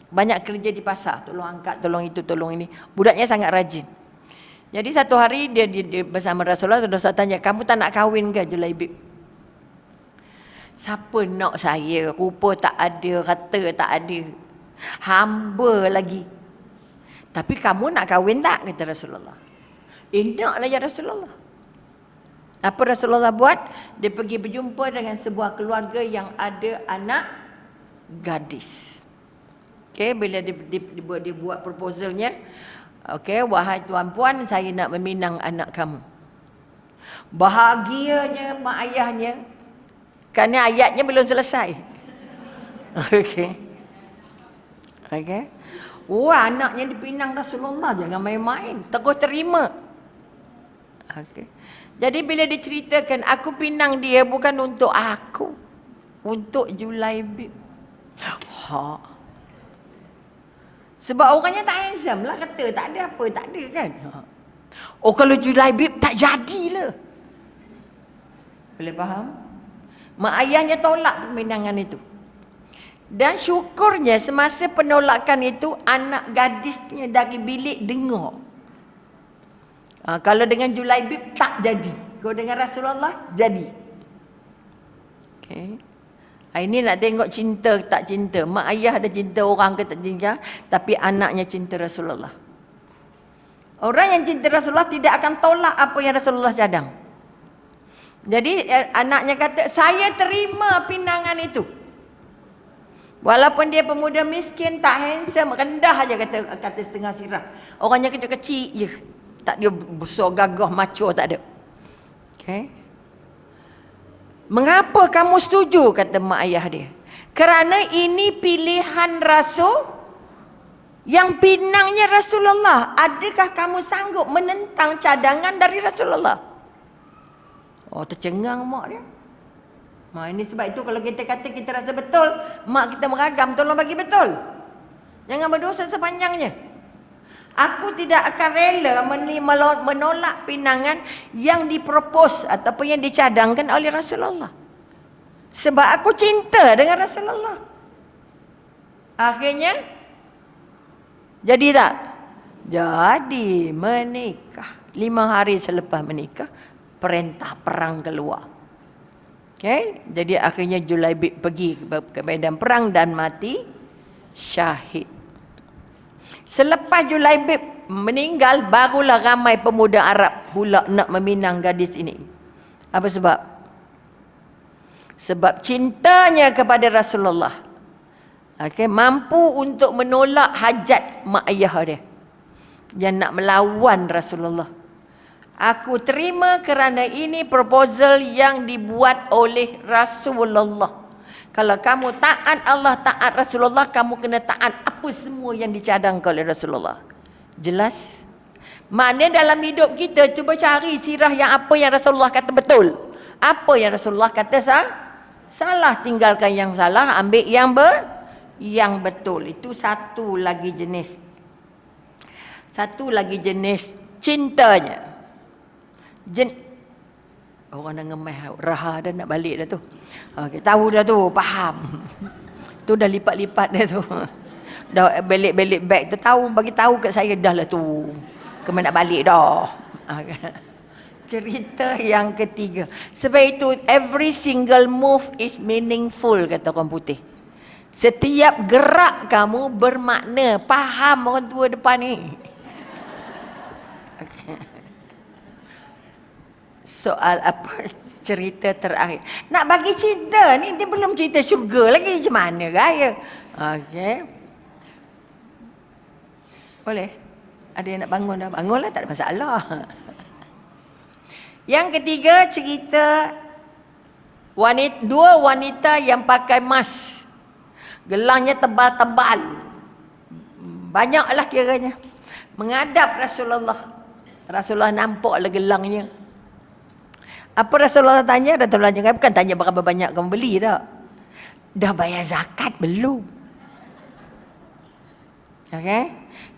Banyak kerja di pasar, tolong angkat, tolong itu, tolong ini. Budaknya sangat rajin. Jadi satu hari dia bersama Rasulullah, Rasulullah tanya, kamu tak nak kahwin ke Julaibib? Siapa nak saya? Rupa tak ada, kata tak ada. Hamba lagi. Tapi kamu nak kahwin tak? Kata Rasulullah. Naklah ya Rasulullah. Apa Rasulullah buat? Dia pergi berjumpa dengan sebuah keluarga yang ada anak gadis. Okey, bila dia buat proposalnya, okey, wahai tuan-puan, saya nak meminang anak kamu. Bahagianya mak ayahnya, kerana ayatnya belum selesai. Okey. Okey. Wah, anaknya dipinang Rasulullah, jangan main-main, terus terima. Okey. Jadi bila diceritakan, aku pinang dia bukan untuk aku, untuk Julaibib. Ha. Sebab orangnya tak handsome lah, kata tak ada apa, tak ada kan. Oh, kalau Julaibib tak jadilah. Boleh faham? Mak ayahnya tolak peminangan itu. Dan syukurnya semasa penolakan itu, anak gadisnya dari bilik dengar. Kalau dengan Julaibib tak jadi. Kalau dengan Rasulullah jadi. Okay. Ini nak tengok cinta tak cinta. Mak ayah ada cinta orang ke tak cinta, tapi anaknya cinta Rasulullah. Orang yang cinta Rasulullah tidak akan tolak apa yang Rasulullah cadang. Jadi anaknya kata, saya terima pinangan itu. Walaupun dia pemuda miskin, tak handsome, rendah aja kata setengah sirah. Orangnya kecil-kecil je. Tak dia besar gagah macho, tak ada. Okey. Mengapa kamu setuju, kata mak ayah dia? Kerana ini pilihan Rasul yang pinangnya Rasulullah. Adakah kamu sanggup menentang cadangan dari Rasulullah? Oh, tercengang mak dia. Mak ini sebab itu kalau kita kata kita rasa betul, mak kita meragam, tolong bagi betul. Jangan berdosa sepanjangnya. Aku tidak akan rela menolak pinangan yang dipropos ataupun yang dicadangkan oleh Rasulullah. Sebab aku cinta dengan Rasulullah. Akhirnya, jadi tak? Jadi menikah. 5 hari selepas menikah, perintah perang keluar. Okay? Jadi akhirnya Julaibib pergi ke medan perang dan mati syahid. Selepas Julaibib meninggal, barulah ramai pemuda Arab pula nak meminang gadis ini. Apa sebab? Sebab cintanya kepada Rasulullah. Okay, mampu untuk menolak hajat mak ayah dia yang nak melawan Rasulullah. Aku terima kerana ini proposal yang dibuat oleh Rasulullah. Kalau kamu taat Allah, taat Rasulullah, kamu kena taat apa semua yang dicadangkan oleh Rasulullah. Jelas? Maknanya dalam hidup kita, cuba cari sirah yang apa yang Rasulullah kata betul. Apa yang Rasulullah kata salah, tinggalkan yang salah, ambil yang betul. Itu satu lagi jenis. Satu lagi jenis cintanya. Orang dah ngemeh, raha dah nak balik dah tu. Okay, tahu dah tu, faham. Tu dah lipat-lipat dah tu. Dah belik-belik beg tu, bagi tahu kat saya dah lah tu. Kemana nak balik dah. Cerita yang ketiga. Sebab itu every single move is meaningful, kata orang putih. Setiap gerak kamu bermakna. Faham orang tua depan ni. Okay. Soal apa? Cerita terakhir. Nak bagi cerita ni, dia belum cerita syurga lagi. Macam mana raya? Okey. Boleh? Ada yang nak bangun dah? Bangunlah, tak ada masalah. Yang ketiga, cerita dua wanita yang pakai emas. Gelangnya tebal-tebal. Banyaklah kiranya. Menghadap Rasulullah. Rasulullah nampaklah gelangnya. Apa Rasulullah tanya? Rasulullah jangan bukan tanya berapa banyak kamu beli tak. Dah bayar zakat belum? Okey.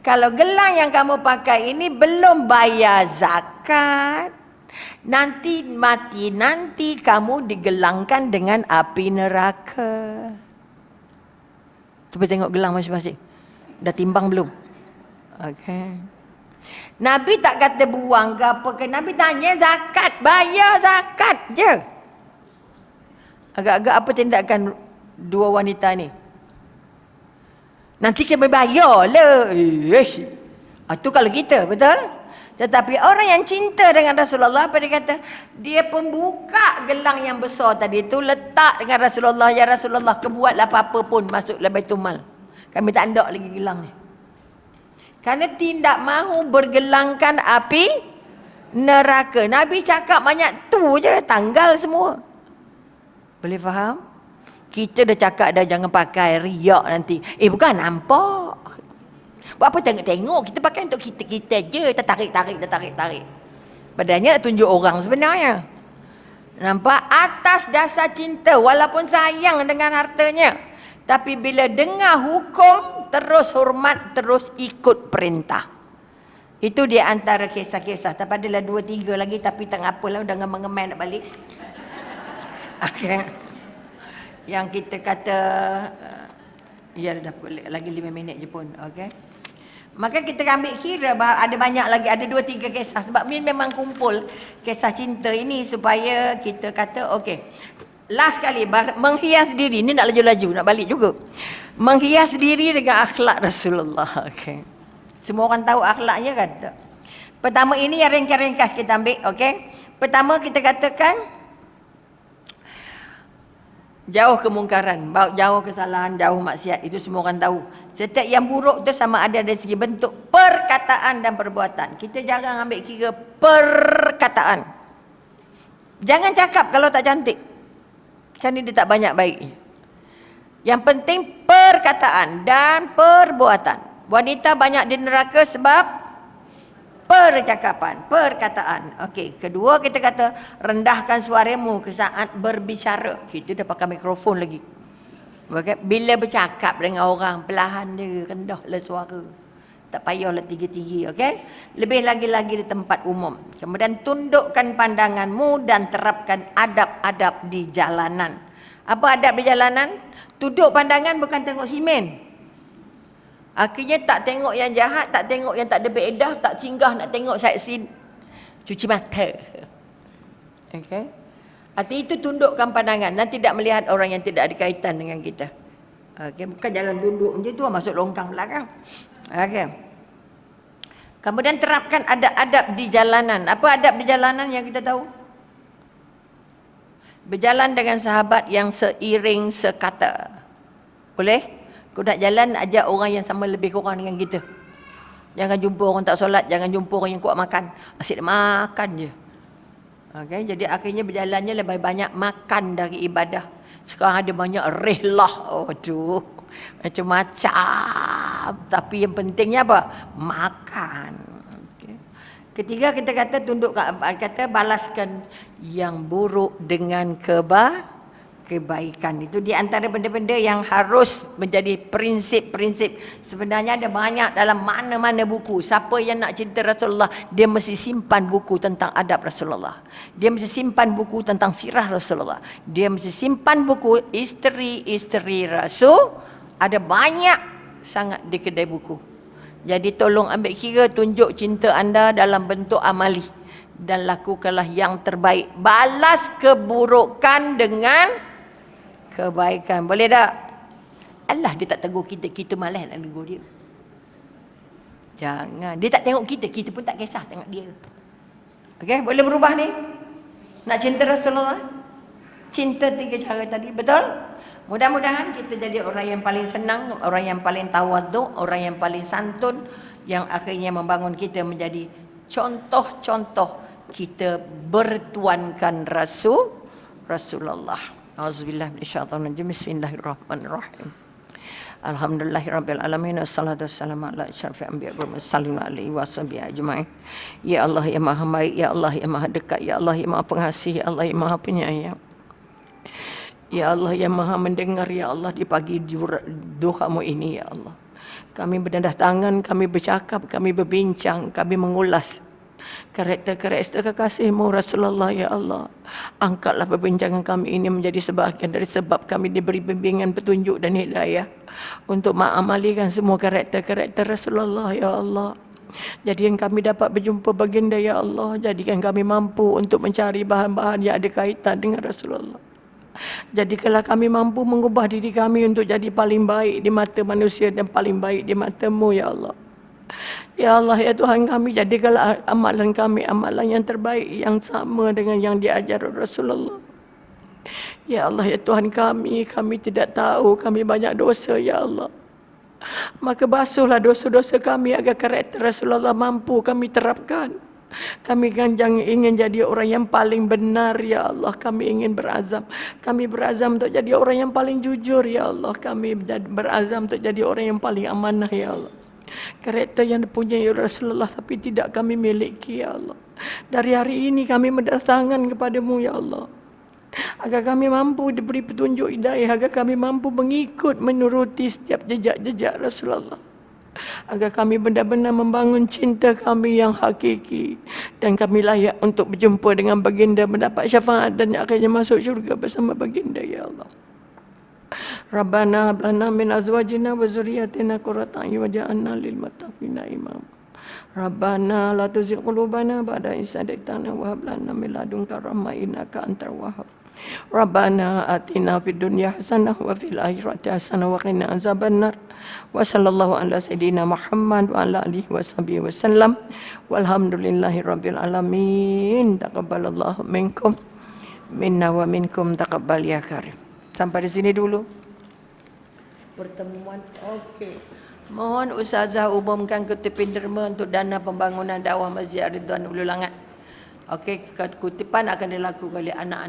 Kalau gelang yang kamu pakai ini belum bayar zakat, nanti mati nanti kamu digelangkan dengan api neraka. Cuba tengok gelang masing-masing. Dah timbang belum? Okey. Nabi tak kata buang ke apa ke. Nabi tanya zakat. Bayar zakat je. Agak-agak apa tindakan dua wanita ni? Nanti kami bayar lah. Itu kalau kita, betul? Tetapi orang yang cinta dengan Rasulullah, apa dia kata? Dia pun buka gelang yang besar tadi tu, letak dengan Rasulullah. Ya Rasulullah, kebuatlah apa-apa pun masuklah Baitul Mal. Kami tak ada lagi gelang ni. Kerana tidak mahu bergelangkan api neraka. Nabi cakap banyak tu je, tanggal semua. Boleh faham? Kita dah cakap dah jangan pakai riak nanti. Bukan nampak. Buat apa tengok-tengok, kita pakai untuk kita je. Tertarik. Padahal nak tunjuk orang sebenarnya. Nampak? Atas dasar cinta, walaupun sayang dengan hartanya. Tapi bila dengar hukum, terus hormat, terus ikut perintah. Itu di antara kisah-kisah. Tapi adalah 2-3 lagi, tapi tak apalah, dah ngemeng-ngemeng nak balik. Okay. Yang kita kata, ya dah lagi 5 minit je pun. Okay. Maka kita ambil kira bahawa ada banyak lagi, ada 2-3 kisah. Sebab ini memang kumpul kisah cinta ini supaya kita kata, okay. Last kali, menghias diri. Ini nak laju-laju, nak balik juga. Menghias diri dengan akhlak Rasulullah. Okay. Semua orang tahu akhlaknya kan? Pertama ini yang ringkas-ringkas kita ambil. Okay. Pertama kita katakan, jauh kemungkaran, jauh kesalahan, jauh maksiat. Itu semua orang tahu. Setiap yang buruk tu sama ada dari segi bentuk perkataan dan perbuatan. Kita jangan ambil kira perkataan. Jangan cakap kalau tak cantik. Kerana dia tak banyak baiknya. Yang penting perkataan dan perbuatan. Wanita banyak di neraka sebab percakapan, perkataan. Okey, kedua kita kata rendahkan suaramu ke saat berbicara. Kita dah pakai mikrofon lagi. Bila bercakap dengan orang, perlahan dia, rendahlah suara. Tak payahlah tinggi-tinggi, okey? Lebih lagi-lagi di tempat umum. Kemudian tundukkan pandanganmu dan terapkan adab-adab di jalanan. Apa adab di jalanan? Tunduk pandangan bukan tengok simen. Akhirnya tak tengok yang jahat, tak tengok yang tak ada beedah, tak singgah nak tengok sightseeing. Cuci mata. Okey? Arti itu tundukkan pandangan dan tidak melihat orang yang tidak ada kaitan dengan kita. Okey, bukan jalan duduk macam tu masuk longkang belakang. Okey. Kemudian terapkan adab-adab di jalanan. Apa adab di jalanan yang kita tahu? Berjalan dengan sahabat yang seiring sekata. Boleh? Kau nak jalan, ajak orang yang sama lebih kurang dengan kita. Jangan jumpa orang tak solat, jangan jumpa orang yang kuat makan. Asyik makan je. Okay, jadi akhirnya berjalannya lebih banyak makan dari ibadah. Sekarang ada banyak rehlah. Aduh, macam-macam. Tapi yang pentingnya apa? Makan. Okay. Ketiga kita kata kata balaskan yang buruk dengan kebaikan. Itu di antara benda-benda yang harus menjadi prinsip-prinsip. Sebenarnya ada banyak dalam mana-mana buku. Siapa yang nak cinta Rasulullah, dia mesti simpan buku tentang adab Rasulullah. Dia mesti simpan buku tentang sirah Rasulullah. Dia mesti simpan buku isteri-isteri Rasul. Ada banyak sangat di kedai buku. Jadi tolong ambil kira, tunjuk cinta anda dalam bentuk amali. Dan lakukanlah yang terbaik. Balas keburukan dengan kebaikan. Boleh tak? Allah, dia tak tegur kita, kita malas nak tegur dia. Jangan. Dia tak tengok kita, kita pun tak kisah tengok dia. Okey, boleh berubah ni? Nak cinta Rasulullah? Cinta 3 cara tadi, betul? Mudah-mudahan kita jadi orang yang paling senang, orang yang paling tawaduk, orang yang paling santun, yang akhirnya membangun kita menjadi contoh-contoh kita bertuankan Rasulullah. Auzubillah minasyaitonir rajim. Bismillahirrahmanirrahim. Alhamdulillahirabbil alamin wassalatu wassalamu ala asyrafil anbiya'i wal mursalin alaihi washabihi ajmain. Ya Allah yang Maha baik, ya Allah yang Maha dekat, ya Allah yang Maha pengasih, ya Allah yang Maha penyayang. Ya Allah yang Maha mendengar, ya Allah di pagi duhamu ini, ya Allah. Kami berdendah tangan, kami bercakap, kami berbincang, kami mengulas karakter-karakter kekasih-Mu Rasulullah, ya Allah. Angkatlah perbincangan kami ini menjadi sebahagian dari sebab kami diberi bimbingan, petunjuk dan hidayah untuk mengamalikan semua karakter-karakter Rasulullah, ya Allah. Jadikan kami dapat berjumpa baginda, ya Allah. Jadikan kami mampu untuk mencari bahan-bahan yang ada kaitan dengan Rasulullah. Jadikanlah kami mampu mengubah diri kami untuk jadi paling baik di mata manusia dan paling baik di mata-Mu, ya Allah. Ya Allah, ya Tuhan kami, jadikanlah amalan kami amalan yang terbaik yang sama dengan yang diajar Rasulullah. Ya Allah, ya Tuhan kami tidak tahu, kami banyak dosa, ya Allah. Maka basuhlah dosa-dosa kami agar karakter Rasulullah mampu kami terapkan. Kami kan jangan ingin jadi orang yang paling benar, ya Allah. Kami ingin berazam. Kami berazam untuk jadi orang yang paling jujur, ya Allah. Kami berazam untuk jadi orang yang paling amanah, ya Allah. Karakter yang dipunyai Rasulullah tapi tidak kami miliki, ya Allah. Dari hari ini kami mendatangkan kepada-Mu, ya Allah. Agar kami mampu diberi petunjuk hidayah, agar kami mampu mengikut menuruti setiap jejak-jejak Rasulullah. Agar kami benar-benar membangun cinta kami yang hakiki dan kami layak untuk berjumpa dengan baginda, mendapat syafaat dan akhirnya masuk syurga bersama baginda, ya Allah. Rabbana hab lana min azwajina wa dzurriyyatina qurrata a'yun waj'alna lil muttaqina imama. Rabbana la tuzigh qulubana ba'da idh hadaytana wa hab lana min ladunka rahmah innaka antal wahhab. Rabbana atina fid dunya hasanah wa fil akhirati hasanah wa qina azabannar. Wa sallallahu ala sayidina Muhammad wa ala alihi washabihi wasallam. Walhamdulillahirabbil alamin. Taqabbalallahu minkum minna wa minkum taqabbal ya karim. Sampai di sini dulu pertemuan. Okey. Mohon Ustazah umumkan kutipan derma untuk dana pembangunan dakwah Masjid Ridwan Ulu Langat. Okey, kutipan akan dilakukan oleh anak-anak